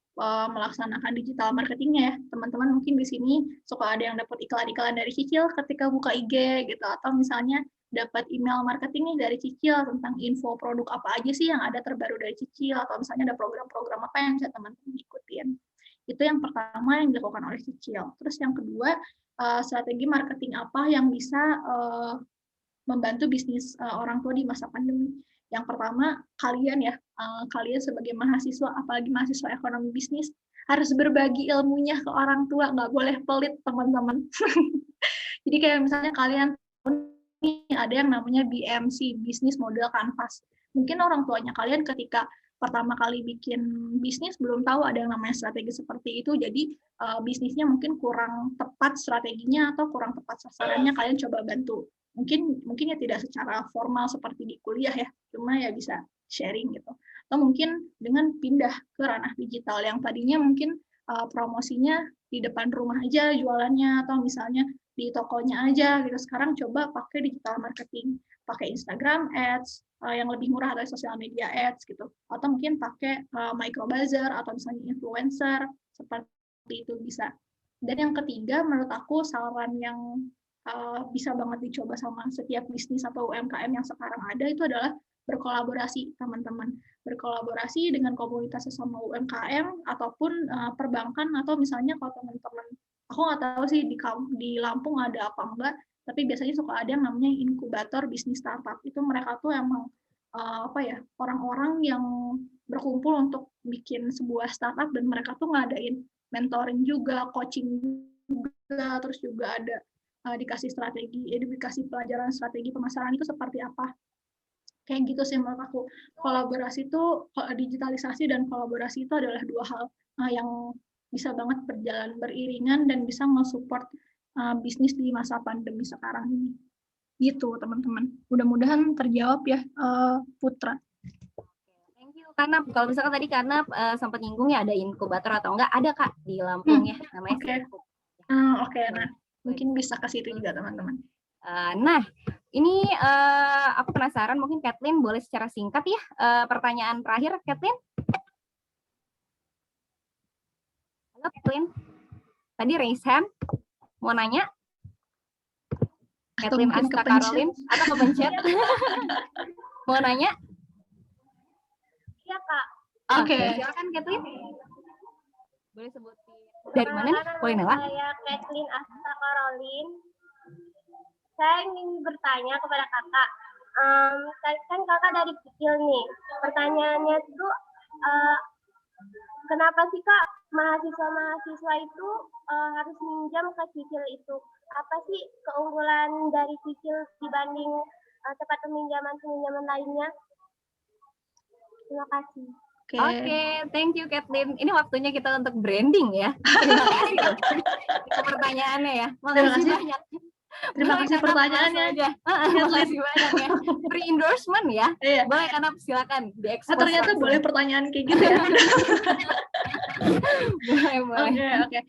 melaksanakan digital marketingnya ya. Teman-teman mungkin di sini suka ada yang dapat iklan-iklan dari Cicil ketika buka IG gitu, atau misalnya dapat email marketing nih dari Cicil tentang info produk apa aja sih yang ada terbaru dari Cicil, atau misalnya ada program-program apa yang bisa teman-teman ikutin. Itu yang pertama yang dilakukan oleh Cicil. Terus yang kedua, strategi marketing apa yang bisa membantu bisnis orang tua di masa pandemi. Yang pertama, kalian ya, kalian sebagai mahasiswa, apalagi mahasiswa ekonomi bisnis, harus berbagi ilmunya ke orang tua, nggak boleh pelit teman-teman. Jadi kayak misalnya kalian ada yang namanya BMC, Business Model Canvas. Mungkin orang tuanya kalian ketika pertama kali bikin bisnis belum tahu ada yang namanya strategi seperti itu, jadi bisnisnya mungkin kurang tepat strateginya atau kurang tepat sasarannya, kalian coba bantu. Mungkin ya tidak secara formal seperti di kuliah ya, cuma ya bisa sharing gitu. Atau mungkin dengan pindah ke ranah digital yang tadinya mungkin promosinya di depan rumah aja jualannya, atau misalnya di tokonya aja gitu. Sekarang coba pakai digital marketing, pakai Instagram Ads yang lebih murah dari sosial media Ads gitu. Atau mungkin pakai microbuzzer atau misalnya influencer, seperti itu bisa. Dan yang ketiga, menurut aku saran yang bisa banget dicoba sama setiap bisnis atau UMKM yang sekarang ada itu adalah berkolaborasi, teman-teman. Berkolaborasi dengan komunitas sesama UMKM ataupun perbankan, atau misalnya kalau teman-teman, aku nggak tahu sih di Lampung ada apa enggak, tapi biasanya suka ada yang namanya inkubator bisnis startup. Itu mereka tuh emang orang-orang yang berkumpul untuk bikin sebuah startup, dan mereka tuh ngadain mentoring juga, coaching juga, terus juga ada dikasih strategi, edukasi pelajaran strategi pemasaran itu seperti apa. Kayak gitu sih menurut aku. Kolaborasi itu, digitalisasi dan kolaborasi itu adalah dua hal yang bisa banget berjalan beriringan dan bisa nge-support bisnis di masa pandemi sekarang ini. Gitu teman-teman. Mudah-mudahan terjawab ya Putra. Thank you Kanap. Kalau misalkan tadi Kanap sempat nyinggung ya ada inkubator atau enggak, ada Kak di Lampung ya namanya. Oke. Nah, Mungkin bisa ke situ juga teman-teman. Nah, ini aku penasaran, mungkin Kathleen boleh secara singkat ya, pertanyaan terakhir, Kathleen. Halo Kathleen, tadi raise hand, mau nanya? Atau Kathleen mungkin Asta kepencet. Caroline, atau kepencet? Mau nanya? Iya Kak. Oke. Silakan Kathleen. Boleh sebutin. Dari mana nih, Polinella? Saya Kathleen Asta Caroline. Saya ingin bertanya kepada Kakak. Kan Kakak dari kecil nih. Pertanyaannya itu kenapa sih Kak mahasiswa-mahasiswa itu harus minjam ke cicil itu? Apa sih keunggulan dari cicil dibanding tempat peminjaman lainnya? Terima kasih. Oke, thank you Kathleen. Ini waktunya kita untuk branding ya. Terima kasih loh. Itu pertanyaannya ya. Terima Makasih kasih. banyak. Terima Boleh kasih Kanap pertanyaannya. langsung aja. Makasih banyak ya. Free endorsement ya. Iya. Boleh Kanap, silakan diekspos. Ternyata langsung. boleh pertanyaan kayak gitu ya. Boleh. Oke.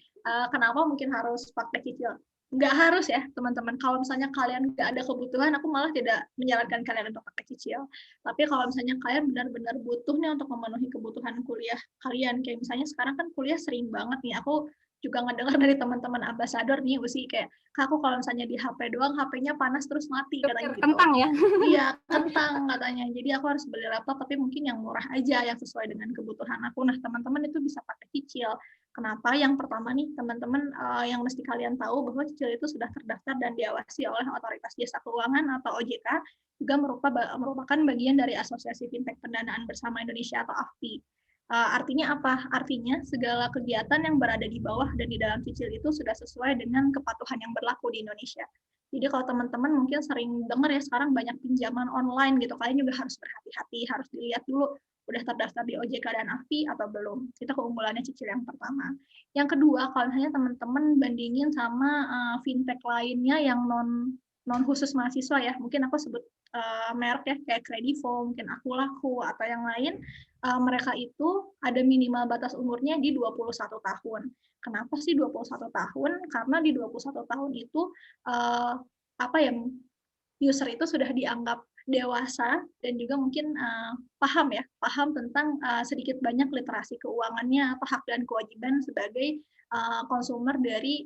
Kenapa mungkin harus pakai cicil? Nggak harus ya teman-teman. Kalau misalnya kalian nggak ada kebutuhan, aku malah tidak menyarankan kalian untuk pakai cicil. Tapi kalau misalnya kalian benar-benar butuh nih untuk memenuhi kebutuhan kuliah kalian, kayak misalnya sekarang kan kuliah sering banget nih, aku juga ngedengar dari teman-teman ambasador nih, Usi, kayak aku kalau misalnya di HP doang, HP-nya panas terus mati katanya gitu. Kentang ya. Iya, kentang katanya. Jadi aku harus beli laptop, tapi mungkin yang murah aja, yang sesuai dengan kebutuhan aku. Nah, teman-teman itu bisa pakai cicil. Kenapa? Yang pertama nih, teman-teman yang mesti kalian tahu bahwa cicil itu sudah terdaftar dan diawasi oleh Otoritas Jasa Keuangan atau OJK, juga merupakan bagian dari Asosiasi Fintech Pendanaan Bersama Indonesia atau AFPI. Artinya apa? Artinya segala kegiatan yang berada di bawah dan di dalam cicil itu sudah sesuai dengan kepatuhan yang berlaku di Indonesia. Jadi kalau teman-teman mungkin sering dengar ya sekarang banyak pinjaman online gitu, kalian juga harus berhati-hati, harus dilihat dulu udah terdaftar di OJK dan AFPI atau belum. Itu keunggulannya cicil yang pertama. Yang kedua, kalau misalnya teman-teman bandingin sama fintech lainnya yang non khusus mahasiswa ya, mungkin aku sebut merek ya kayak Kredivo, mungkin Akulaku atau yang lain, mereka itu ada minimal batas umurnya di 21 tahun. Kenapa sih 21 tahun? Karena di 21 tahun itu user itu sudah dianggap dewasa dan juga mungkin paham tentang sedikit banyak literasi keuangannya atau hak dan kewajiban sebagai konsumer dari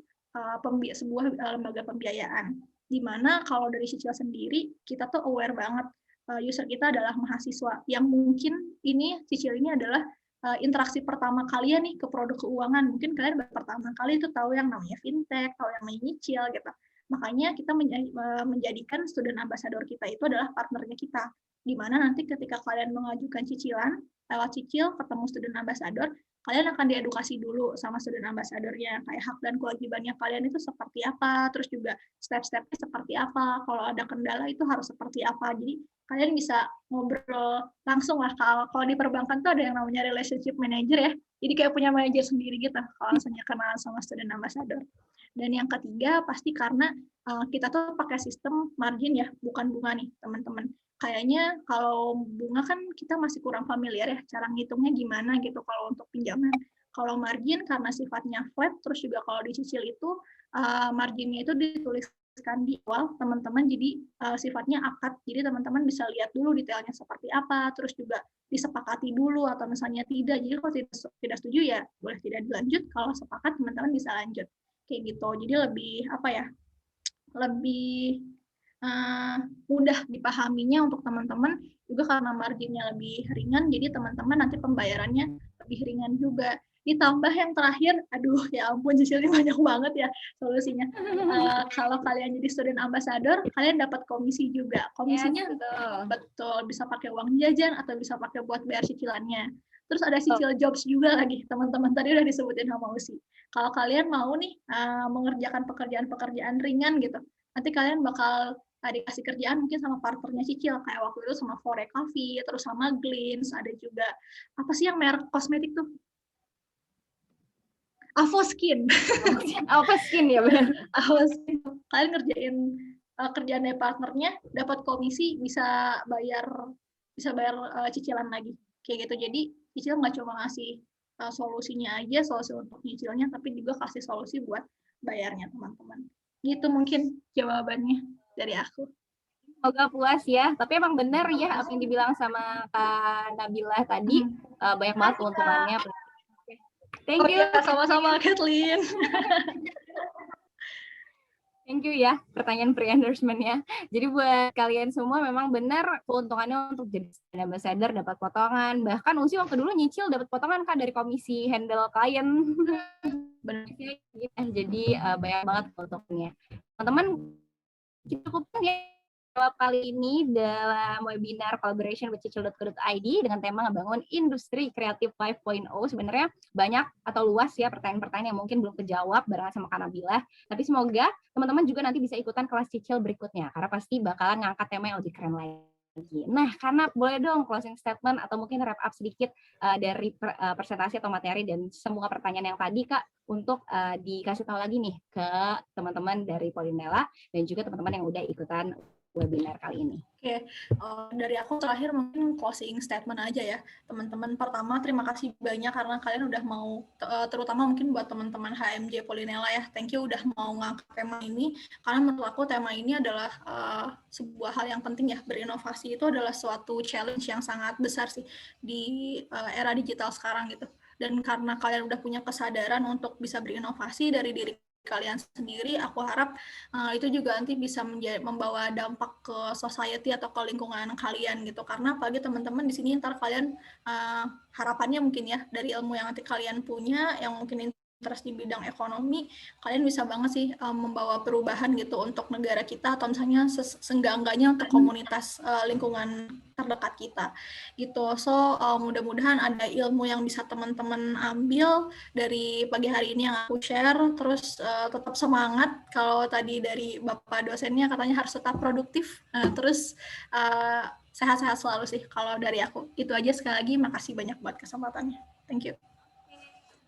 sebuah lembaga pembiayaan. Di mana kalau dari cicil sendiri kita tuh aware banget user kita adalah mahasiswa yang mungkin cicil ini adalah interaksi pertama kalian nih ke produk keuangan. Mungkin kalian baru pertama kali itu tahu yang namanya fintech, tahu yang namanya nyicil gitu. Makanya kita menjadikan student ambassador kita itu adalah partnernya kita. Di mana nanti ketika kalian mengajukan cicilan, lewat cicil ketemu student ambassador, kalian akan diedukasi dulu sama student ambassador-nya, kayak hak dan kewajibannya kalian itu seperti apa, terus juga step-stepnya seperti apa, kalau ada kendala itu harus seperti apa. Jadi kalian bisa ngobrol langsung lah. Kalau di perbankan tuh ada yang namanya relationship manager ya, jadi kayak punya manajer sendiri gitu kalau misalnya kenalan sama student ambassador. Dan yang ketiga pasti karena kita tuh pakai sistem margin ya, bukan bunga nih teman-teman. Kayaknya kalau bunga kan kita masih kurang familiar ya, cara ngitungnya gimana gitu kalau untuk pinjaman. Kalau margin karena sifatnya flat, terus juga kalau dicicil itu marginnya itu dituliskan di awal teman-teman, jadi sifatnya akad. Jadi teman-teman bisa lihat dulu detailnya seperti apa, terus juga disepakati dulu atau misalnya tidak. Jadi kalau tidak setuju ya boleh tidak dilanjut, kalau sepakat teman-teman bisa lanjut. Kayak gitu. Jadi lebih mudah dipahaminya untuk teman-teman juga karena marginnya lebih ringan, jadi teman-teman nanti pembayarannya lebih ringan juga. Ditambah yang terakhir, aduh ya ampun cicilnya banyak banget ya solusinya. Kalau kalian jadi student ambassador, kalian dapat komisi juga. Komisinya betul bisa pakai uang jajan atau bisa pakai buat bayar cicilannya. Terus ada cicil jobs juga lagi, teman-teman tadi udah disebutin sama Usi. Kalau kalian mau nih mengerjakan pekerjaan-pekerjaan ringan gitu, nanti kalian bakal dikasih kerjaan mungkin sama partnernya cicil, kayak waktu itu sama Fore Coffee, terus sama Glins, ada juga apa sih yang merek kosmetik tuh? Avoskin. Avoskin ya benar. Avoskin. Kalian ngerjain kerjaan dari partnernya, dapat komisi, bisa bayar cicilan lagi. Kayak gitu. Jadi cicil nggak cuma ngasih solusinya aja, solusi untuk nyicilnya, tapi juga kasih solusi buat bayarnya teman-teman. Gitu mungkin jawabannya dari aku. Semoga puas ya. Tapi emang benar ya apa yang dibilang sama Kak Nabila tadi, banyak banget keuntungannya. Thank you. Sama-sama Kathleen. Thank you ya pertanyaan pre-endorsement-nya. Jadi buat kalian semua memang benar keuntungannya untuk jadi brand ambassador dapat potongan. Bahkan Usi waktu dulu nyicil dapat potongan kan dari komisi handle klien. Benar. Jadi banyak banget keuntungannya. Teman-teman cukupkan ya kali ini dalam webinar collaboration with cicil.co.id dengan tema ngebangun industri kreatif 5.0. Sebenarnya banyak atau luas ya pertanyaan-pertanyaan yang mungkin belum kejawab barengan sama Kak Nabila. Tapi semoga teman-teman juga nanti bisa ikutan kelas cicil berikutnya karena pasti bakalan ngangkat tema yang lebih keren lagi. Nah, karena boleh dong closing statement atau mungkin wrap up sedikit dari presentasi atau materi dan semua pertanyaan yang tadi Kak untuk dikasih tahu lagi nih ke teman-teman dari Polinella dan juga teman-teman yang udah ikutan webinar kali ini. Oke, dari aku terakhir mungkin closing statement aja ya, teman-teman. Pertama, terima kasih banyak karena kalian udah mau, terutama mungkin buat teman-teman HMJ Polinella ya, thank you udah mau ngangkat tema ini, karena menurut aku tema ini adalah sebuah hal yang penting ya, berinovasi itu adalah suatu challenge yang sangat besar sih di era digital sekarang gitu. Dan karena kalian udah punya kesadaran untuk bisa berinovasi dari diri kalian sendiri, aku harap itu juga nanti bisa membawa dampak ke society atau ke lingkungan kalian gitu. Karena apalagi teman-teman di sini ntar kalian harapannya mungkin ya dari ilmu yang nanti kalian punya, yang mungkin interest di bidang ekonomi, kalian bisa banget sih membawa perubahan gitu untuk negara kita atau misalnya seenggak-enggaknya untuk komunitas lingkungan terdekat kita gitu. So mudah-mudahan ada ilmu yang bisa teman-teman ambil dari pagi hari ini yang aku share. Terus tetap semangat, kalau tadi dari Bapak dosennya katanya harus tetap produktif, terus sehat-sehat selalu sih kalau dari aku. Itu aja, sekali lagi makasih banyak buat kesempatannya. Thank you.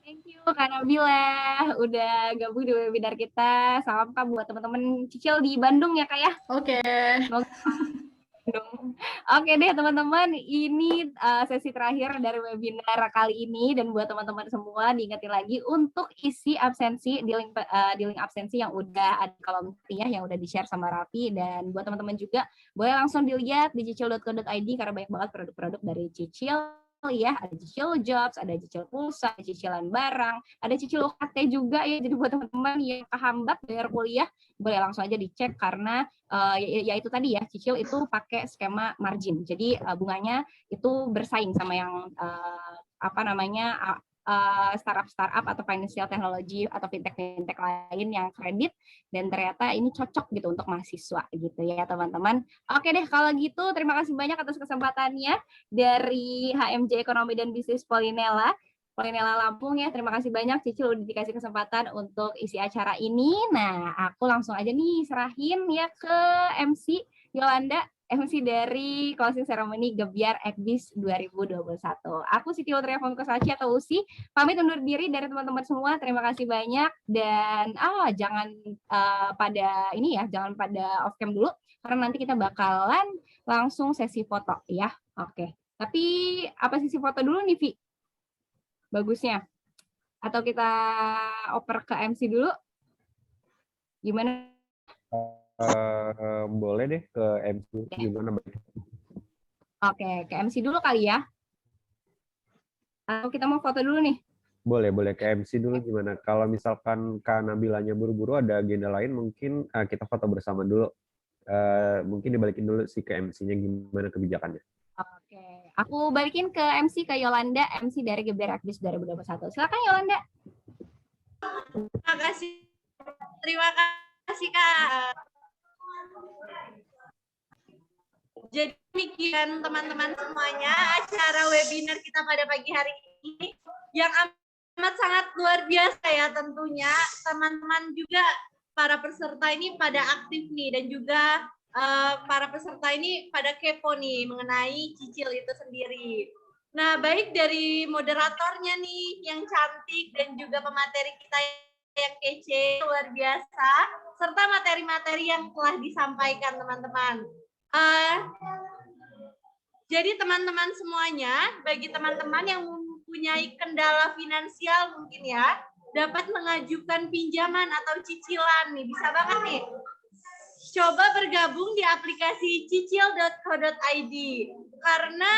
Thank you Kak Nabila udah gabung di webinar kita. Salam Kak buat teman-teman cicil di Bandung ya Kak ya. Oke. Oke deh teman-teman, ini sesi terakhir dari webinar kali ini, dan buat teman-teman semua diingetin lagi untuk isi absensi di link absensi yang udah ada di kolom ya, yang udah di-share sama Raffi, dan buat teman-teman juga boleh langsung dilihat di cicil.co.id karena banyak banget produk-produk dari Cicil ya, ada cicil jobs, ada cicil pulsa, ada cicilan barang, ada cicil UKT juga ya. Jadi buat teman-teman yang kehambat bayar kuliah boleh langsung aja dicek karena ya itu tadi ya, cicil itu pakai skema margin. Jadi bunganya itu bersaing sama yang startup atau financial technology atau fintech lain yang kredit, dan ternyata ini cocok gitu untuk mahasiswa gitu ya teman-teman. Oke deh kalau gitu, terima kasih banyak atas kesempatannya dari HMJ Ekonomi dan Bisnis Polinella Lampung ya. Terima kasih banyak Cicil udah dikasih kesempatan untuk isi acara ini. Nah, aku langsung aja nih serahin ya ke MC Yolanda, MC dari closing ceremony Gebyar Ekbis 2021. Aku Siti Ultria Fonkosachi atau Usi, pamit undur diri dari teman-teman semua. Terima kasih banyak, dan jangan pada ini ya, jangan pada off cam dulu karena nanti kita bakalan langsung sesi foto ya. Oke. Tapi apa sesi foto dulu nih, Vi? Bagusnya. Atau kita oper ke MC dulu? Gimana? Boleh deh ke MC, gimana baik? Oke, ke MC dulu kali ya. Atau kita mau foto dulu nih? Boleh ke MC dulu gimana? Kalau misalkan Kak Nabilanya buru-buru ada agenda lain, mungkin kita foto bersama dulu. Mungkin dibalikin dulu sih ke MC-nya gimana kebijakannya. Oke, aku balikin ke MC, ke Yolanda, MC dari Gebyar Ekbis 2021. Silakan Yolanda. Terima kasih Kak. Jadi demikian teman-teman semuanya acara webinar kita pada pagi hari ini yang amat sangat luar biasa ya tentunya. Teman-teman juga para peserta ini pada aktif nih, dan juga para peserta ini pada kepo nih mengenai cicil itu sendiri. Nah, baik dari moderatornya nih yang cantik dan juga pemateri kita yang kece luar biasa, serta materi-materi yang telah disampaikan teman-teman. Jadi teman-teman semuanya, bagi teman-teman yang mempunyai kendala finansial mungkin ya, dapat mengajukan pinjaman atau cicilan nih. Bisa banget nih. Coba bergabung di aplikasi cicil.co.id karena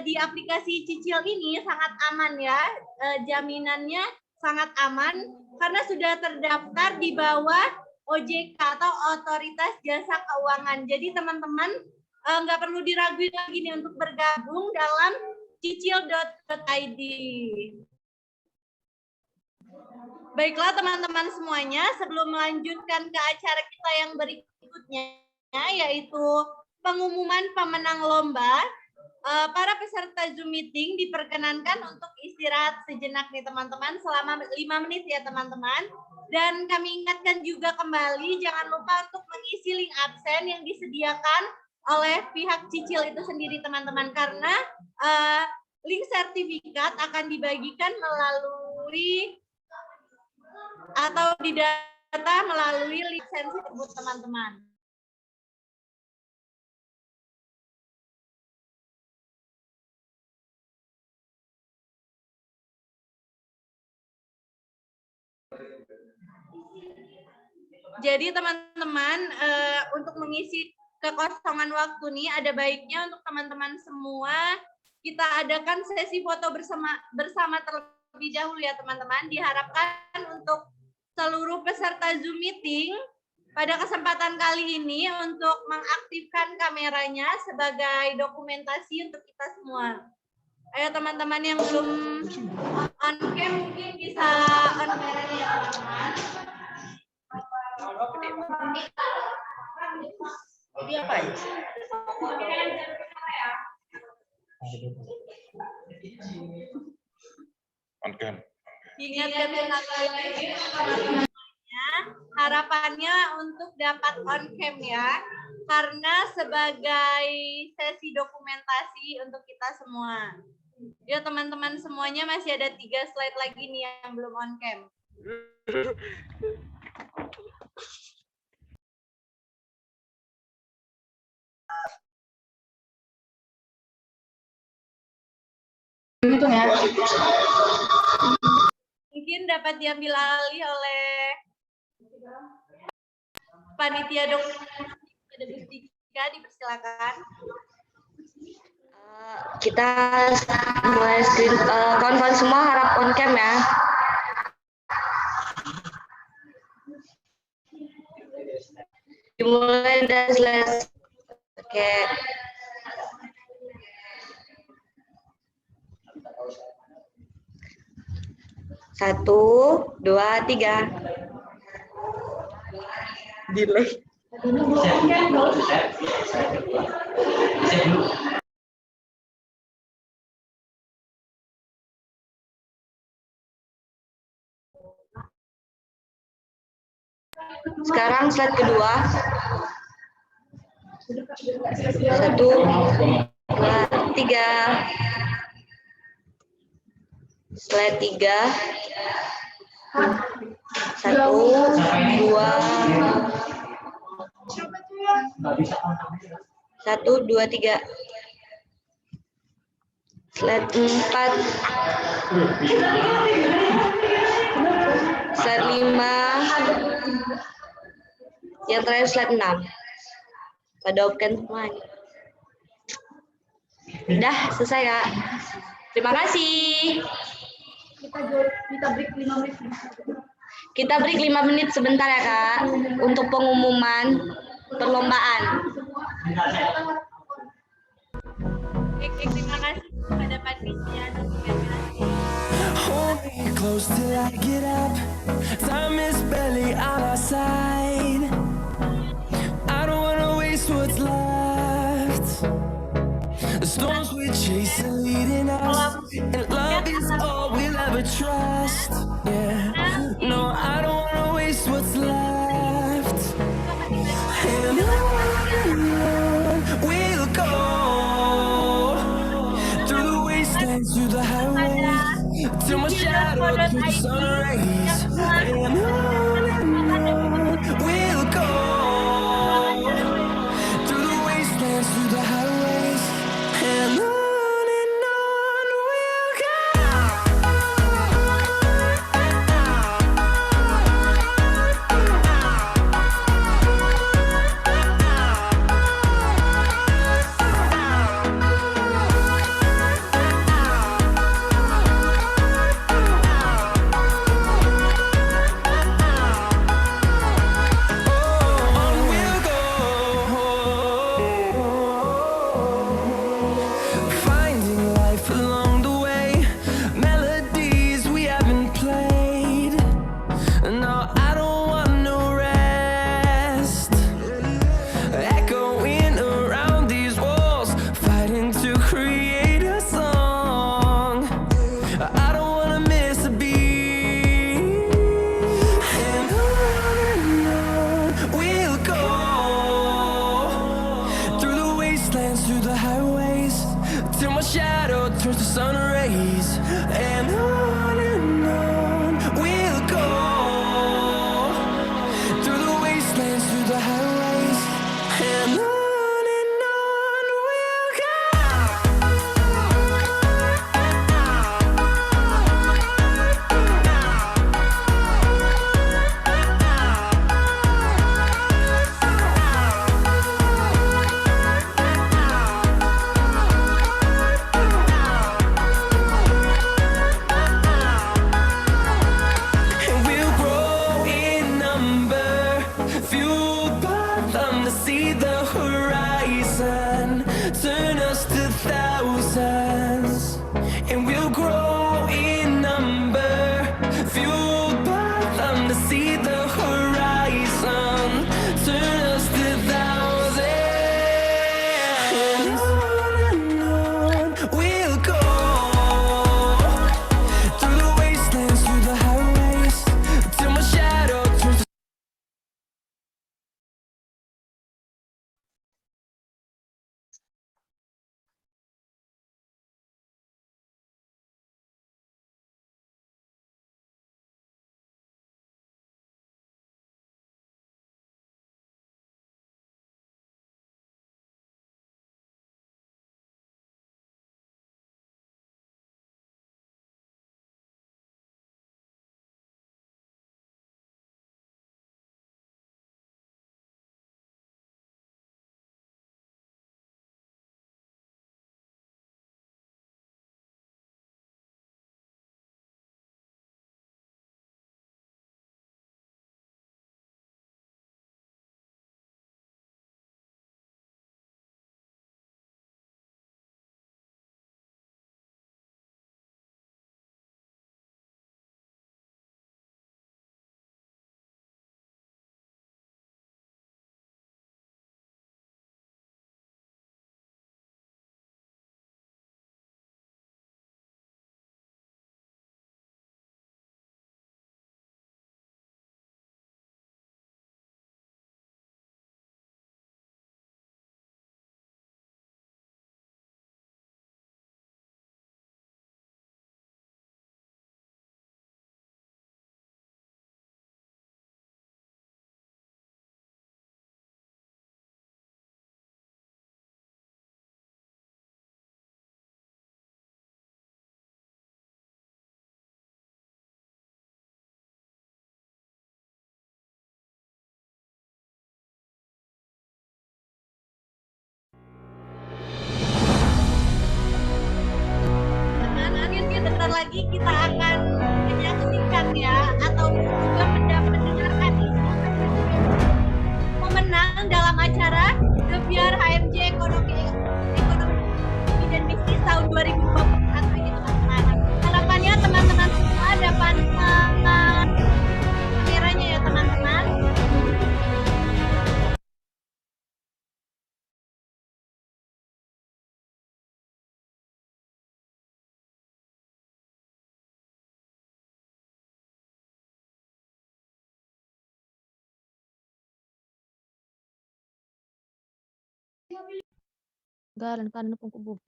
di aplikasi Cicil ini sangat aman ya, jaminannya sangat aman karena sudah terdaftar di bawah OJK atau Otoritas Jasa Keuangan. Jadi teman-teman nggak perlu diraguin lagi nih untuk bergabung dalam cicil.co.id. Baiklah teman-teman semuanya, sebelum melanjutkan ke acara kita yang berikutnya, yaitu pengumuman pemenang lomba, para peserta Zoom meeting diperkenankan untuk istirahat sejenak nih teman-teman, selama 5 menit ya teman-teman. Dan kami ingatkan juga kembali, jangan lupa untuk mengisi link absen yang disediakan oleh pihak Cicil itu sendiri teman-teman, karena link sertifikat akan dibagikan melalui atau didata melalui lisensi tersebut teman-teman. Jadi teman-teman untuk mengisi kekosongan waktu nih ada baiknya untuk teman-teman semua kita adakan sesi foto bersama terlebih dahulu ya teman-teman. Diharapkan untuk seluruh peserta Zoom meeting pada kesempatan kali ini untuk mengaktifkan kameranya sebagai dokumentasi untuk kita semua. Ayo teman-teman yang belum on cam mungkin bisa on kameranya ya teman-teman. Jadi apa ya? On cam. Ingatkan teman-teman, harapannya untuk dapat on cam ya, karena sebagai sesi dokumentasi untuk kita semua. Ya teman-teman semuanya masih ada 3 slide lagi nih yang belum on cam. Ya. Mungkin dapat diambil alih oleh panitia dokumentasi ada bertiga, dipersilakan. Kita mulai screen kawan-kawan semua harap on cam ya. Dimulai dari slide. Oke. Satu, dua, tiga. Delay. Sekarang slide kedua. Satu, dua, tiga. Slide 3. 1, 2. 1, 2, 3. Slide 4. Slide 5. Yang terakhir slide 6. Pada open semuanya. Udah selesai ya. Terima kasih. Kita break 5 menit. Kita break 5 menit sebentar ya Kak untuk pengumuman perlombaan. Terima kasih kepada panitia dokumentasi. Hold me close till I get up. Time is barely on our side. I don't wanna waste what's left. The storms we chase are leading us, and love is all we'll ever trust. Yeah, no, I don't wanna waste what's left. And on we'll go through the wastelands, through the highways, till my shadow through the sun rays. And on we'll go through the wastelands, through the highways, and on we'll go. Garan kanan kung kubo.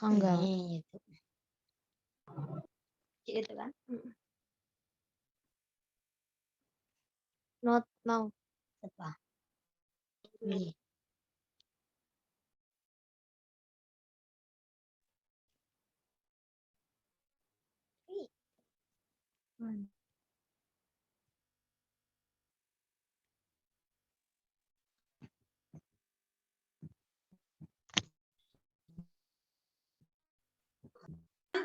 Hanggang. Gitu. Gitu kan? Not now. Apa? Ini.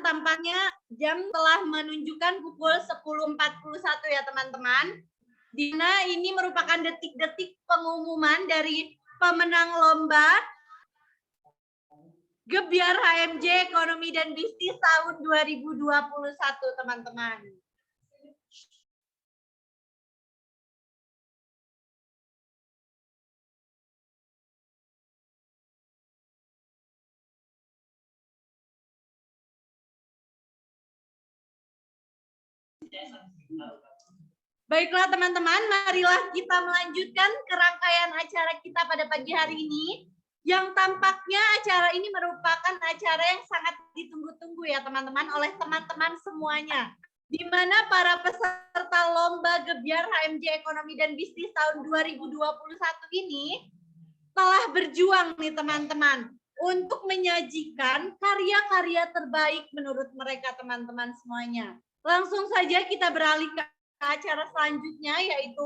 Tampaknya jam telah menunjukkan pukul 10.41 ya teman-teman. Di mana ini merupakan detik-detik pengumuman dari pemenang lomba Gebyar HMJ Ekonomi dan Bisnis tahun 2021 teman-teman. Baiklah teman-teman, marilah kita melanjutkan kerangkaian acara kita pada pagi hari ini. Yang tampaknya acara ini merupakan acara yang sangat ditunggu-tunggu ya teman-teman oleh teman-teman semuanya. Di mana para peserta lomba Gebyar HMJ Ekonomi dan Bisnis tahun 2021 ini telah berjuang nih teman-teman untuk menyajikan karya-karya terbaik menurut mereka teman-teman semuanya. Langsung saja kita beralih ke acara selanjutnya yaitu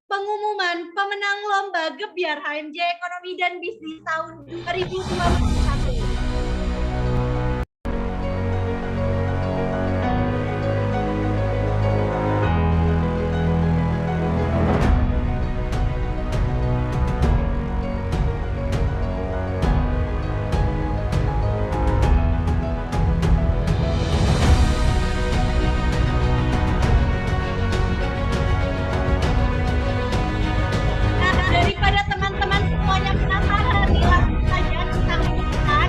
pengumuman pemenang lomba Gebyar HMJ Ekonomi dan Bisnis tahun 2021. Daripada teman-teman semuanya penasaran nih, langsung saja kita umumkan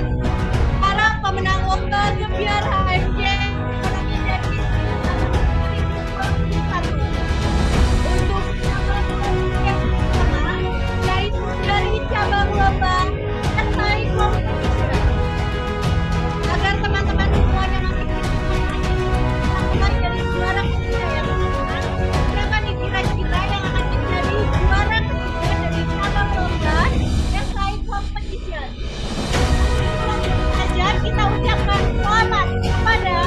para pemenang lomba Gebyar HMJ Ekonomi dan Bisnis tahun 2021. Untuk cabang lomba yang pertama, yaitu dari cabang lomba Esai Competition. Agar teman-teman semuanya masih mulai dari juara ketiga ya teman-teman. Siapa nih kira-kira yang akan menjadi juara ketiga dari cabang lomba Esai Competition? Langsung saja kita ucapkan selamat kepada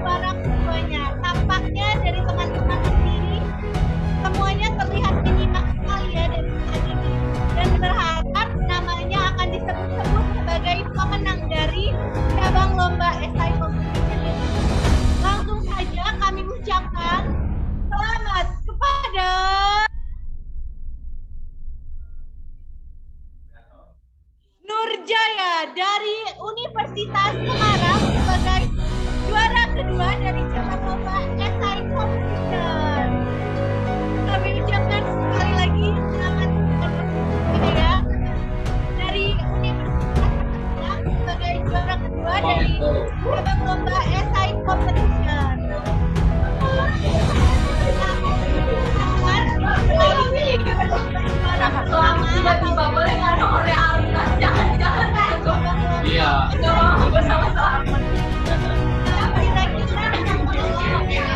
juara keduanya. Tampaknya dari teman-teman sendiri semuanya terlihat menyimak sekali ya dari saat ini dan berharap namanya akan disebut-sebut sebagai pemenang dari cabang lomba Esai Competition ini. Langsung saja kami ucapkan selamat kepada Nurjaya dari Universitas Semarang sebagai juara kedua dari cabang lomba Esai Competition. Kami ucapkan sekali lagi selamat kepada Nurjaya dari Universitas Semarang sebagai juara kedua dari cabang lomba Esai Competition. Tiba-tiba boleh ada oleh Alina, jangan iya bersama-sama. Kira-kira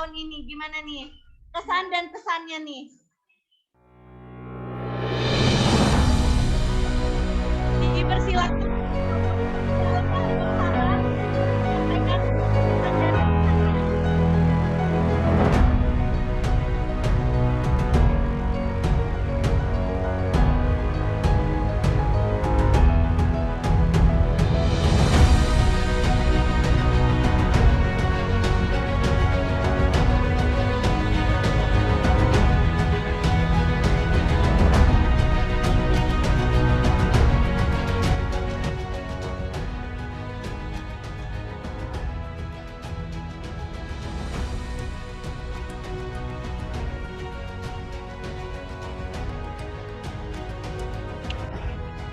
tahun ini. Gimana nih? Kesan dan pesannya nih. Dipersilakan.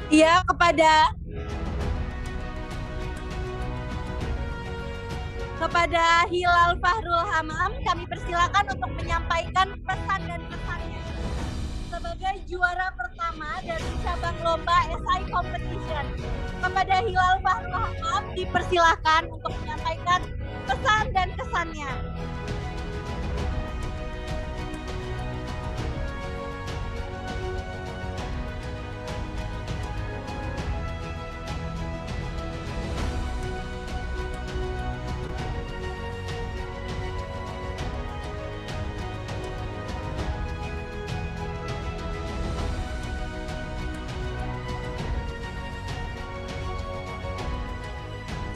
Iya, kepada Hilal Fahrul Hamam kami persilakan untuk menyampaikan pesan dan kesannya sebagai juara pertama dari cabang lomba SI Competition. Kepada Hilal Fahrul Hamam dipersilakan untuk menyampaikan pesan dan kesannya.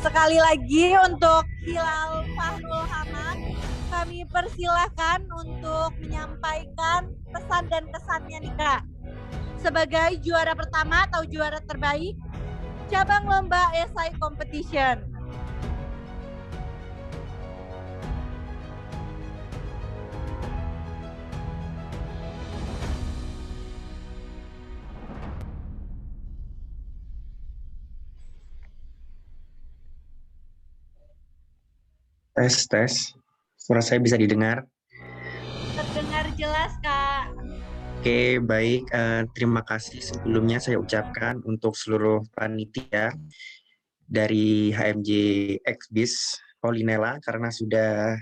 Sekali lagi untuk Hilal Fahrul Hamam, kami persilahkan untuk menyampaikan pesan dan kesannya nih Kak. Sebagai juara pertama atau juara terbaik, cabang lomba SI Competition. Tes. Suara saya bisa didengar? Terdengar jelas, Kak. Oke, baik. Terima kasih sebelumnya saya ucapkan untuk seluruh panitia dari HMJ Xbis Polinela karena sudah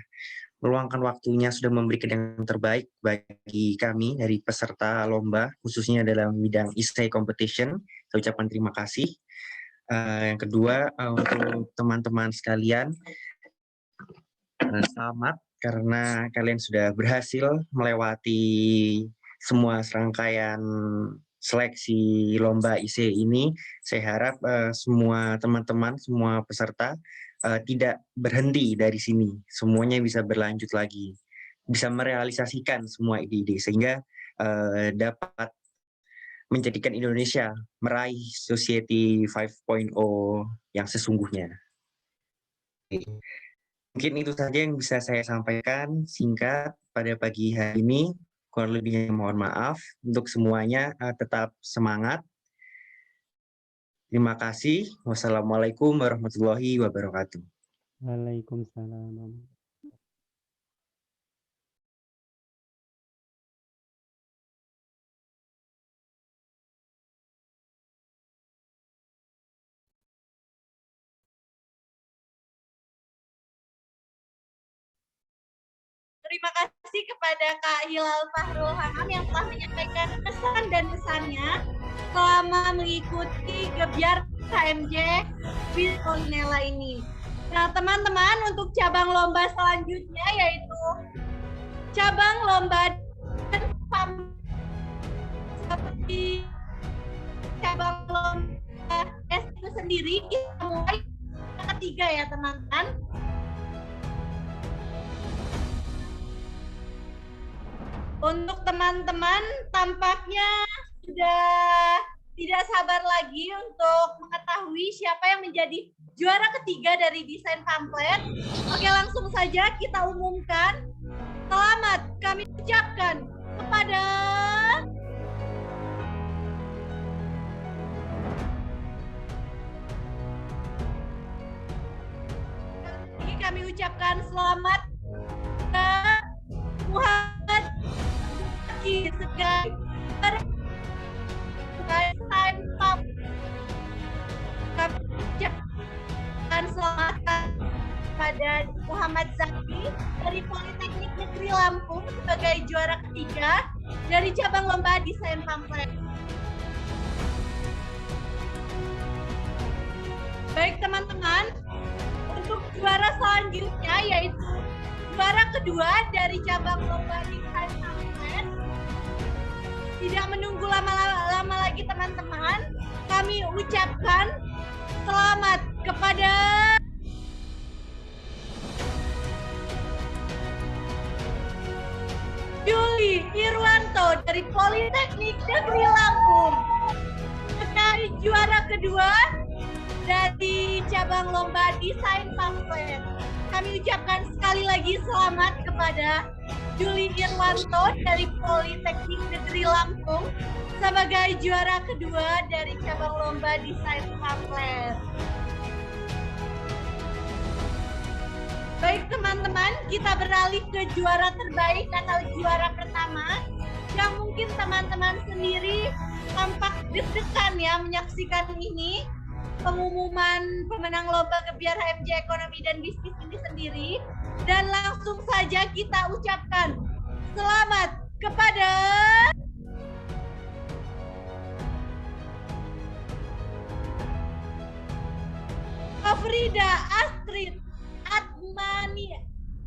meluangkan waktunya, sudah memberikan yang terbaik bagi kami dari peserta lomba, khususnya dalam bidang essay competition. Saya ucapkan terima kasih. Yang kedua, untuk teman-teman sekalian, selamat karena kalian sudah berhasil melewati semua serangkaian seleksi lomba IC ini. Saya harap semua teman-teman, semua peserta tidak berhenti dari sini. Semuanya bisa berlanjut lagi, bisa merealisasikan semua ide-ide sehingga dapat menjadikan Indonesia meraih Society 5.0 yang sesungguhnya. Mungkin itu saja yang bisa saya sampaikan singkat pada pagi hari ini. Kurang lebihnya mohon maaf. Untuk semuanya tetap semangat. Terima kasih. Wassalamualaikum warahmatullahi wabarakatuh. Waalaikumsalam. Terima kasih kepada Kak Hilal Fahrul Hamam yang telah menyampaikan pesan dan kesannya selama mengikuti Gebyar HMJ Polinela ini. Nah, teman-teman, untuk cabang lomba selanjutnya yaitu cabang lomba seperti cabang lomba S itu sendiri kita mulai ketiga ya teman-teman. Untuk teman-teman tampaknya sudah tidak sabar lagi untuk mengetahui siapa yang menjadi juara ketiga dari desain pamflet. Oke, langsung saja kita umumkan. Selamat kami ucapkan kepada kami ucapkan selamat ke Muhammad sebagai desain pamflet. Kami ucapkan selamat pada Muhammad Zaki dari Politeknik Negeri Lampung sebagai juara ketiga dari cabang lomba desain pamflet. Baik teman-teman, untuk juara selanjutnya yaitu juara kedua dari cabang lomba desain pamflet. Tidak menunggu lama-lama lagi teman-teman, kami ucapkan selamat kepada Juli Irwanto dari Politeknik Negeri Lampung sebagai juara kedua dari cabang lomba desain pamflet. Kami ucapkan sekali lagi selamat kepada Juli Irwanto dari Politeknik Negeri Lampung sebagai juara kedua dari cabang lomba desain pamflet. Baik teman-teman, kita beralih ke juara terbaik atau juara pertama yang mungkin teman-teman sendiri tampak deg-degan ya menyaksikan ini. Pengumuman pemenang lomba Gebiar HMJ Ekonomi dan Bisnis ini sendiri, dan langsung saja kita ucapkan selamat kepada Afrida Astrid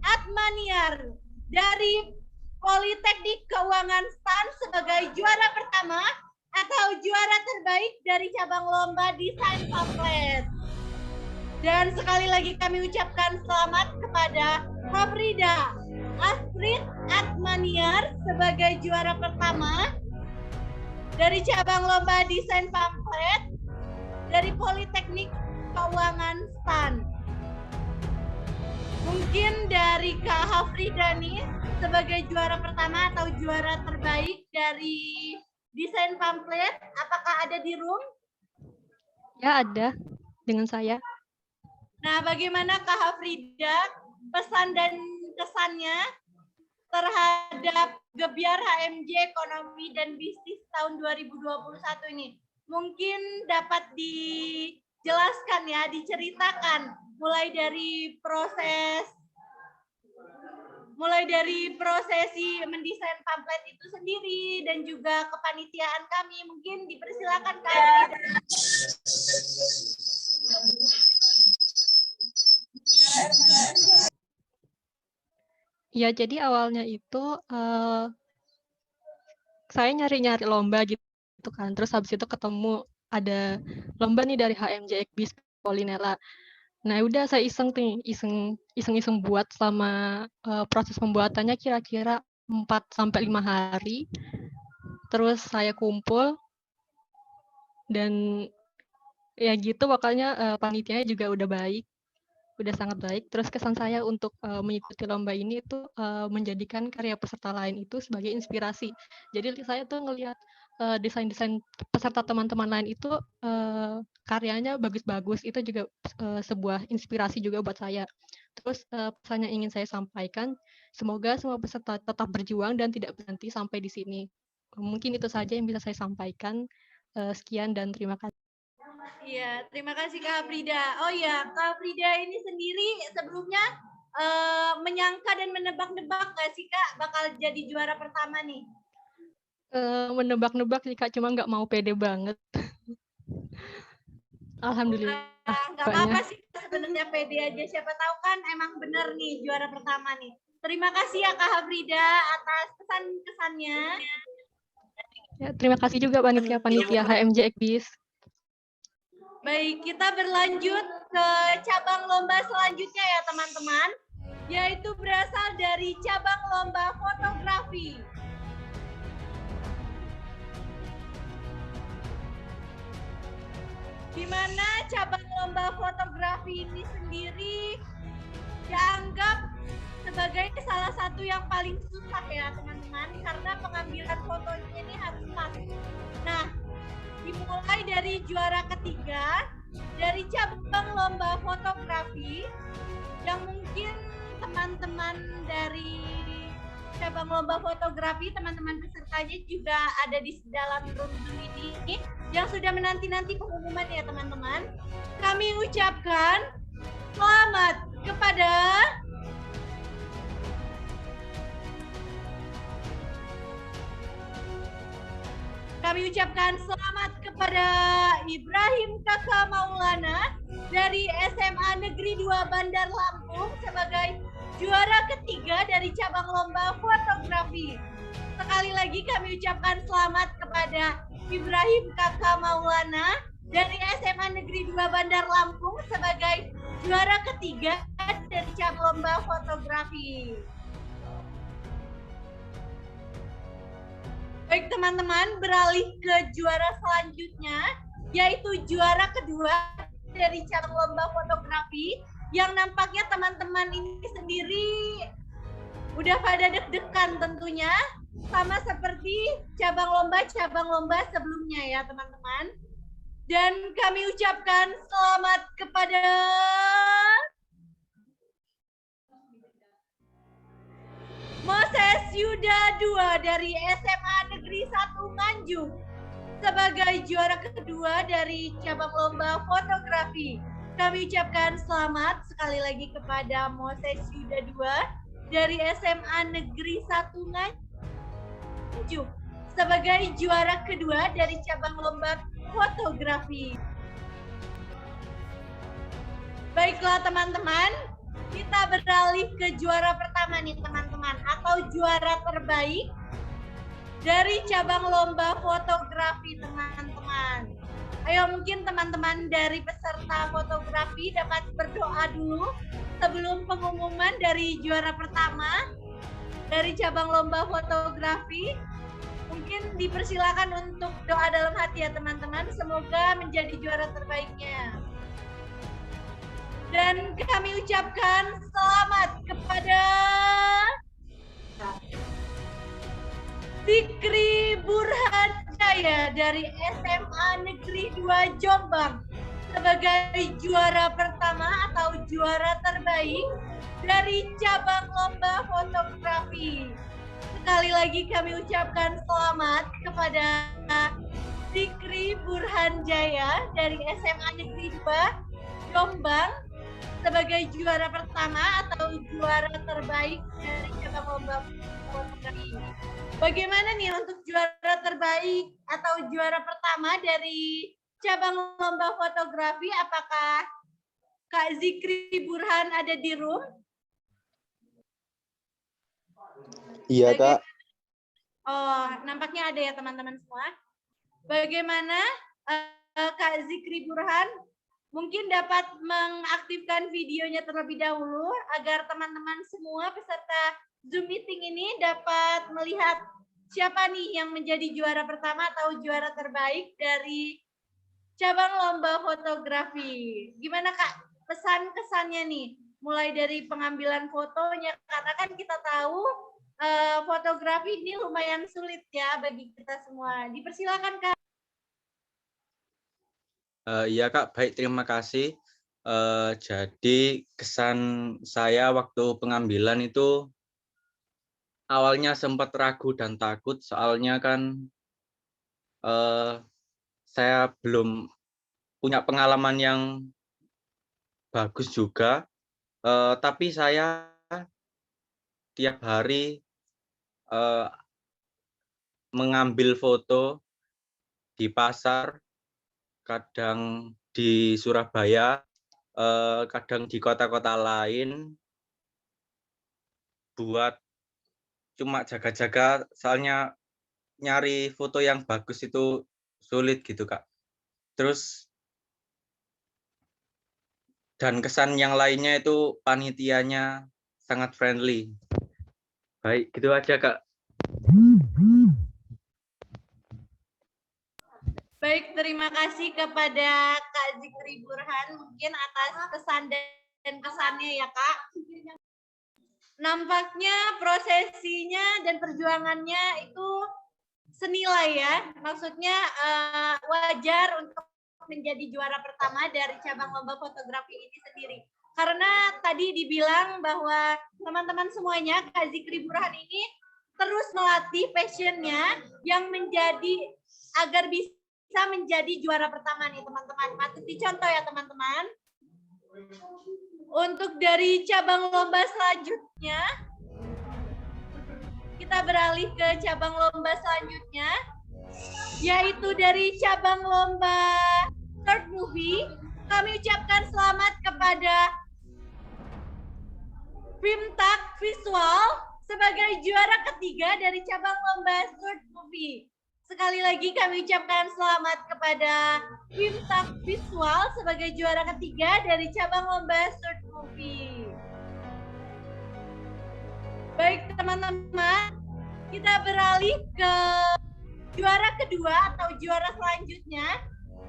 Atmaniar dari Politeknik Keuangan STAN sebagai juara pertama atau juara terbaik dari cabang lomba desain pamflet. Dan sekali lagi kami ucapkan selamat kepada Afrida Astrid Atmaniar sebagai juara pertama dari cabang lomba desain pamflet dari Politeknik Keuangan STAN. Mungkin dari Kak Hafrida nih sebagai juara pertama atau juara terbaik dari desain pamflet, apakah ada di room? Ya, ada dengan saya. Nah, bagaimana Kak Hafrida pesan dan kesannya terhadap Gebiar HMJ Ekonomi dan Bisnis tahun 2021 ini? Mungkin dapat dijelaskan ya, diceritakan mulai dari prosesi mendesain pamflet itu sendiri dan juga kepanitiaan kami. Mungkin dipersilakan Kak Afrida. Ya, jadi awalnya itu saya nyari-nyari lomba gitu kan. Terus habis itu ketemu ada lomba nih dari HMJ Ekbis Polinela. Nah, udah saya iseng buat selama proses pembuatannya kira-kira 4-5 hari. Terus saya kumpul dan ya gitu, pokoknya panitianya juga udah baik, udah sangat baik. Terus kesan saya untuk mengikuti lomba ini itu menjadikan karya peserta lain itu sebagai inspirasi. Jadi saya tuh ngelihat desain-desain peserta teman-teman lain itu karyanya bagus-bagus, itu juga sebuah inspirasi juga buat saya. Terus pesan yang ingin saya sampaikan, semoga semua peserta tetap berjuang dan tidak berhenti sampai di sini. Mungkin itu saja yang bisa saya sampaikan. Sekian dan terima kasih. Iya, terima kasih Kak Afrida. Oh ya, Kak Afrida ini sendiri sebelumnya menyangka dan menebak-nebak nggak sih Kak bakal jadi juara pertama nih? Menebak-nebak sih Kak, cuma nggak mau pede banget. Alhamdulillah. Nggak apa-apa sih sebenarnya, pede aja. Siapa tahu kan emang bener nih juara pertama nih. Terima kasih ya Kak Hafrida atas kesan-kesannya. Ya, terima kasih juga panitia HMJ Ekbis. Baik, kita berlanjut ke cabang lomba selanjutnya ya teman-teman, yaitu berasal dari cabang lomba fotografi. Di mana cabang lomba fotografi ini sendiri dianggap sebagai salah satu yang paling susah ya teman-teman, karena pengambilan fotonya ini harus pas. Nah, dimulai dari juara ketiga dari cabang lomba fotografi yang mungkin teman-teman dari cabang lomba fotografi, teman-teman pesertanya juga ada di dalam room ini yang sudah menanti-nanti pengumuman ya teman-teman. Kami ucapkan selamat kepada Kami ucapkan selamat kepada Ibrahim Kakak Maulana dari SMA Negeri 2 Bandar Lampung sebagai juara ketiga dari cabang lomba fotografi. Sekali lagi kami ucapkan selamat kepada Ibrahim Kakak Maulana dari SMA Negeri 2 Bandar Lampung sebagai juara ketiga dari cabang lomba fotografi. Baik teman-teman, beralih ke juara selanjutnya, yaitu juara kedua dari cabang lomba fotografi, yang nampaknya teman-teman ini sendiri udah pada deg-degan tentunya, sama seperti cabang lomba sebelumnya ya teman-teman. Dan kami ucapkan selamat kepada Moses Yuda 2 dari SMA Negeri 1 Nganjuk sebagai juara kedua dari cabang lomba fotografi. Kami ucapkan selamat sekali lagi kepada Moses Yuda 2 dari SMA Negeri 1 Nganjuk sebagai juara kedua dari cabang lomba fotografi. Baiklah teman-teman, kita beralih ke juara pertama nih teman-teman, atau juara terbaik dari cabang lomba fotografi teman-teman. Ayo mungkin teman-teman dari peserta fotografi dapat berdoa dulu sebelum pengumuman dari juara pertama dari cabang lomba fotografi. Mungkin dipersilakan untuk doa dalam hati ya teman-teman, semoga menjadi juara terbaiknya. Dan kami ucapkan selamat kepada Zikri Burhan Jaya dari SMA Negeri 2 Jombang sebagai juara pertama atau juara terbaik dari cabang lomba fotografi. Sekali lagi kami ucapkan selamat kepada Zikri Burhan Jaya dari SMA Negeri 2 Jombang sebagai juara pertama atau juara terbaik dari cabang lomba fotografi. Bagaimana nih untuk juara terbaik atau juara pertama dari cabang lomba fotografi? Apakah Kak Zikri Burhan ada di room? Iya, Kak. Oh, nampaknya ada ya teman-teman semua. Bagaimana Kak Zikri Burhan? Mungkin dapat mengaktifkan videonya terlebih dahulu agar teman-teman semua peserta Zoom meeting ini dapat melihat siapa nih yang menjadi juara pertama atau juara terbaik dari cabang lomba fotografi. Gimana Kak pesan-kesannya nih? Mulai dari pengambilan fotonya, karena kan kita tahu fotografi ini lumayan sulit ya bagi kita semua. Dipersilakan Kak. Iya Kak, baik terima kasih. Jadi kesan saya waktu pengambilan itu awalnya sempat ragu dan takut, soalnya kan saya belum punya pengalaman yang bagus juga, tapi saya tiap hari mengambil foto di pasar, kadang di Surabaya, kadang di kota-kota lain, buat cuma jaga-jaga, soalnya nyari foto yang bagus itu sulit gitu Kak. Terus dan kesan yang lainnya itu panitianya sangat friendly. Baik, gitu aja Kak. Baik, terima kasih kepada Kak Zikri Burhan mungkin atas kesan dan kesannya ya Kak. Nampaknya prosesinya dan perjuangannya itu senilai ya. Maksudnya wajar untuk menjadi juara pertama dari cabang lomba fotografi ini sendiri. Karena tadi dibilang bahwa teman-teman semuanya Kak Zikri Burhan ini terus melatih passionnya yang menjadi agar bisa menjadi juara pertama nih teman-teman. Patut dicontoh ya teman-teman. Untuk dari cabang lomba selanjutnya, kita beralih ke cabang lomba selanjutnya, yaitu dari cabang lomba short movie. Kami ucapkan selamat kepada Fimtak Visual sebagai juara ketiga dari cabang lomba short movie. Sekali lagi kami ucapkan selamat kepada Fimtak Visual sebagai juara ketiga dari cabang lomba short movie. Baik teman-teman, kita beralih ke juara kedua atau juara selanjutnya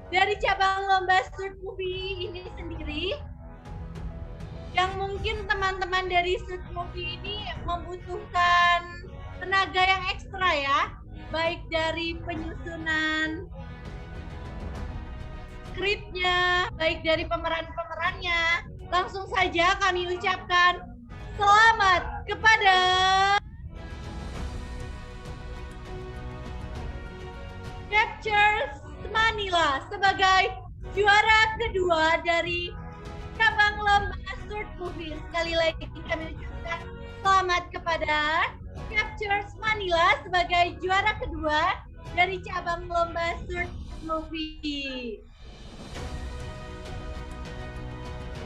dari cabang lomba short movie ini sendiri. Yang mungkin teman-teman dari short movie ini membutuhkan tenaga yang ekstra ya, baik dari penyusunan skripnya, baik dari pemeran-pemerannya. Langsung saja kami ucapkan selamat kepada Captures Manila sebagai juara kedua dari cabang lomba short movie. Sekali lagi kami ucapkan selamat kepada Captures Manila sebagai juara kedua dari cabang lomba short movie.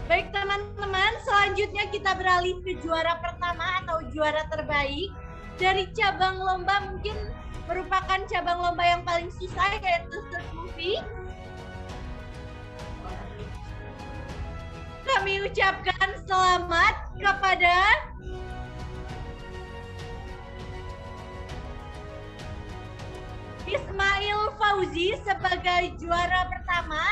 Baik teman-teman, selanjutnya kita beralih ke juara pertama atau juara terbaik dari cabang lomba, mungkin merupakan cabang lomba yang paling susah, yaitu short movie. Kami ucapkan selamat kepada Ismail Fauzi sebagai juara pertama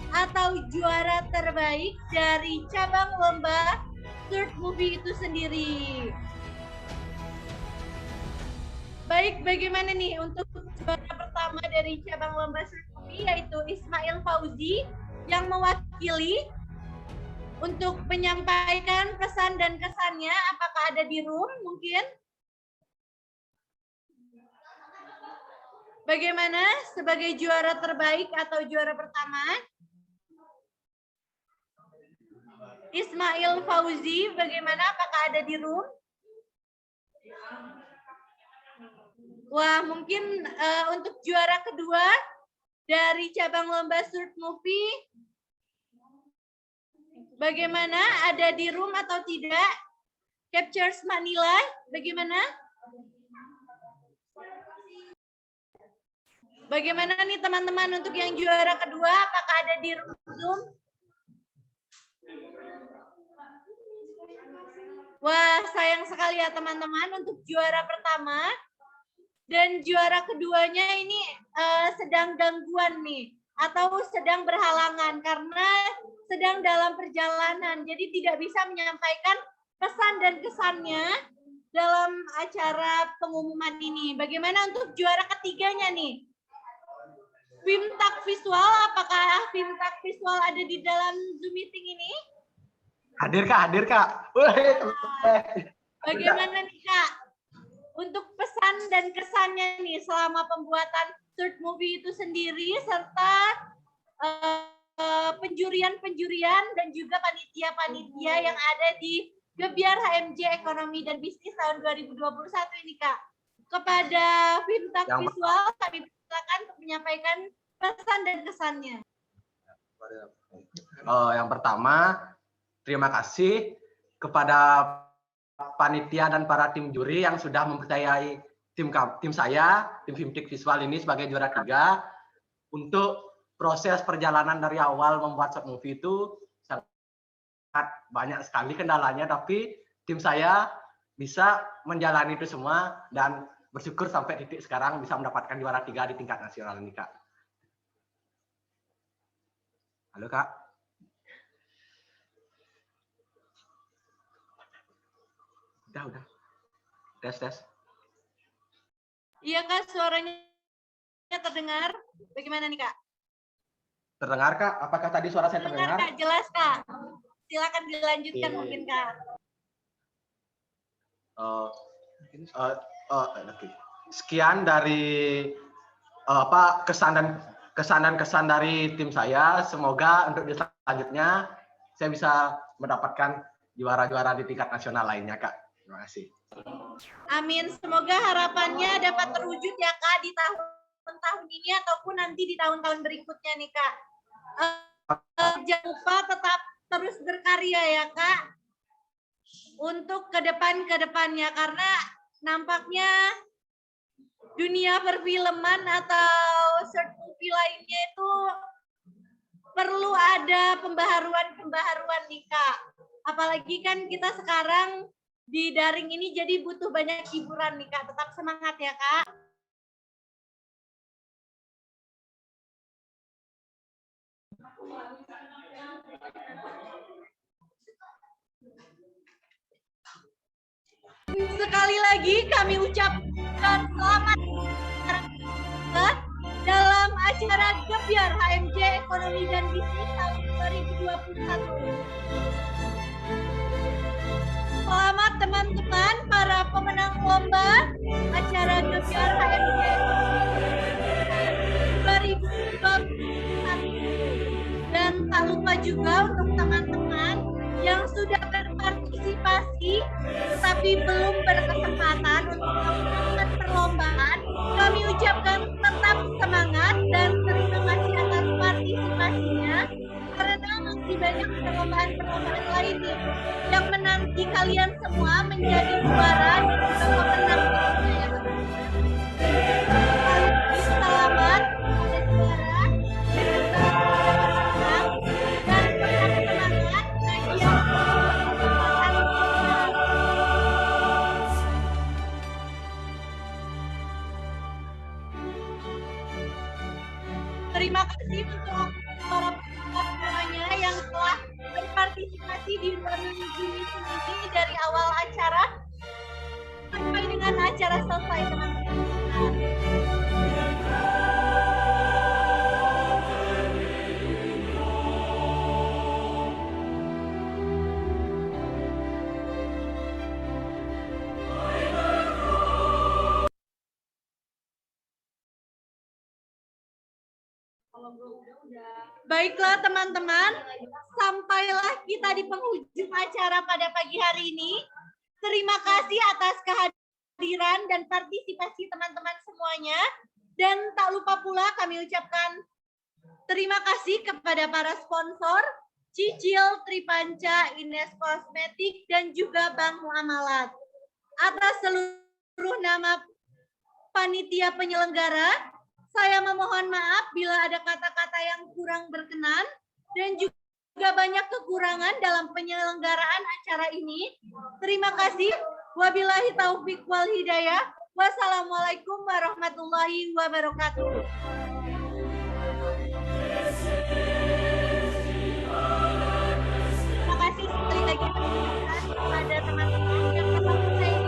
atau juara terbaik dari cabang lomba short movie itu sendiri. Baik, bagaimana nih untuk juara pertama dari cabang lomba short movie, yaitu Ismail Fauzi yang mewakili untuk menyampaikan pesan dan kesannya. Apakah ada di room mungkin? Bagaimana sebagai juara terbaik atau juara pertama? Ismail Fauzi, bagaimana? Apakah ada di room? Wah, mungkin untuk juara kedua dari cabang lomba short movie, bagaimana? Ada di room atau tidak? Captures Manila, bagaimana? Bagaimana nih teman-teman untuk yang juara kedua? Apakah ada di room? Wah, sayang sekali ya teman-teman untuk juara pertama dan juara keduanya ini sedang gangguan nih atau sedang berhalangan karena sedang dalam perjalanan, jadi tidak bisa menyampaikan pesan dan kesannya dalam acara pengumuman ini. Bagaimana untuk juara ketiganya nih? Fimtak Visual, apakah Fimtak Visual ada di dalam Zoom meeting ini? Hadir Kak. Bagaimana nih Kak? Untuk pesan dan kesannya nih selama pembuatan short movie itu sendiri, serta penjurian-penjurian dan juga panitia-panitia yang ada di Gebiar HMJ Ekonomi dan Bisnis tahun 2021 ini Kak. Kepada Fimtak Visual, kami silakan untuk menyampaikan pesan dan kesannya. Yang pertama, terima kasih kepada panitia dan para tim juri yang sudah mempercayai tim saya, tim Fimtik Visual ini sebagai juara 3 untuk proses perjalanan dari awal membuat short movie itu sangat banyak sekali kendalanya, tapi tim saya bisa menjalani itu semua dan bersyukur sampai titik sekarang bisa mendapatkan juara 3 di tingkat nasional ini Kak. Halo Kak. Udah. Tes. Iya Kak, suaranya terdengar. Bagaimana nih Kak? Terdengar Kak? Apakah tadi suara saya terdengar? Kak, jelas Kak. Silakan dilanjutkan mungkin Kak. Sekian dari kesan dari tim saya. Semoga untuk selanjutnya saya bisa mendapatkan juara-juara di tingkat nasional lainnya Kak. Terima kasih. Amin. Semoga harapannya dapat terwujud ya Kak di tahun ini ini ataupun nanti di tahun-tahun berikutnya nih Kak. Jangan lupa tetap terus berkarya ya Kak untuk kedepannya, karena nampaknya dunia perfilman atau short movie lainnya itu perlu ada pembaharuan nih Kak. Apalagi kan kita sekarang di daring ini jadi butuh banyak hiburan nih Kak. Tetap semangat ya Kak. Sekali lagi kami ucapkan selamat dalam acara Gebyar HMJ Ekonomi dan Bisnis tahun 2021. Selamat teman-teman para pemenang lomba acara Gebyar HMJ Ekonomi 2021. Dan tak lupa juga untuk teman-teman yang sudah berpartisipasi tetapi belum berkesempatan untuk memenangkan perlombaan, kami ucapkan tetap semangat dan terima kasih atas partisipasinya, karena masih banyak perlombaan-perlombaan lain nih yang menanti kalian semua menjadi juara dan juga pemenang berikutnya ya teman-teman. Selamat pada juara dan tetap semangat bagi yang terima kasih untuk para peserta semuanya yang telah berpartisipasi di ruang ini dari awal acara sampai dengan acara selesai teman-teman. Baiklah teman-teman, sampailah kita di penghujung acara pada pagi hari ini. Terima kasih atas kehadiran dan partisipasi teman-teman semuanya. Dan tak lupa pula kami ucapkan terima kasih kepada para sponsor, Cicil, Tripanca, Ines Kosmetik, dan juga Bank Muamalat. Atas seluruh nama panitia penyelenggara, saya memohon maaf bila ada kata-kata yang kurang berkenan dan juga banyak kekurangan dalam penyelenggaraan acara ini. Terima kasih. Wabillahi taufik wal hidayah. Wassalamualaikum warahmatullahi wabarakatuh. Terima kasih sekali lagi kepada teman-teman yang telah saya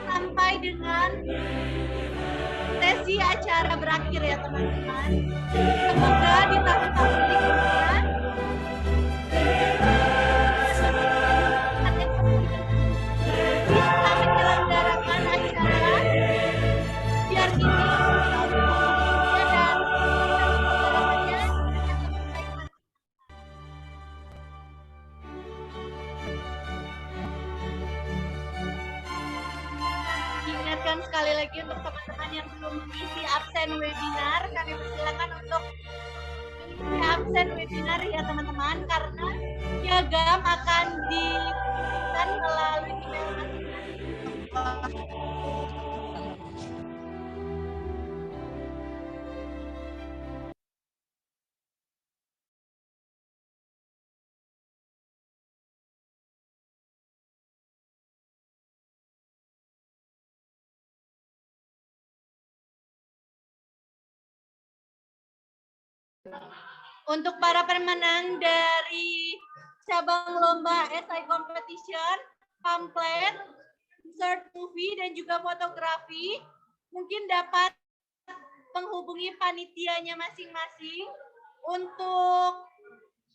sampai dengan sesi acara berakhir ya teman-teman. Semoga di tahun-tahun berikutnya bisa menyelenggarakan acara biar ini tahun berikutnya dan penyelenggaranya diingatkan sekali lagi untuk teman-teman yang belum mengisi absen webinar, kami persilakan untuk mengisi absen webinar ya teman-teman, karena piagam akan diberikan melalui email masing-masing. Untuk para pemenang dari cabang lomba SI Competition, pamflet, short movie, dan juga fotografi, mungkin dapat menghubungi panitianya masing-masing untuk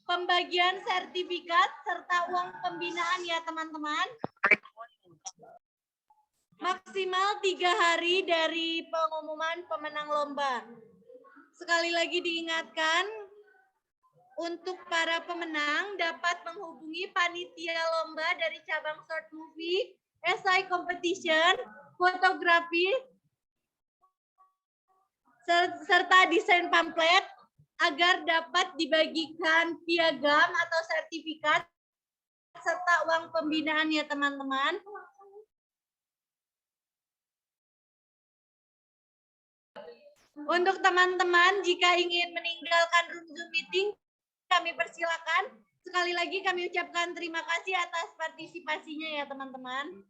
pembagian sertifikat serta uang pembinaan ya teman-teman. Maksimal 3 hari dari pengumuman pemenang lomba. Sekali lagi diingatkan, untuk para pemenang dapat menghubungi panitia lomba dari cabang short movie, SI Competition, fotografi, serta desain pamflet agar dapat dibagikan piagam atau sertifikat serta uang pembinaan ya teman-teman. Untuk teman-teman jika ingin meninggalkan room Zoom meeting, kami persilakan. Sekali lagi kami ucapkan terima kasih atas partisipasinya ya teman-teman.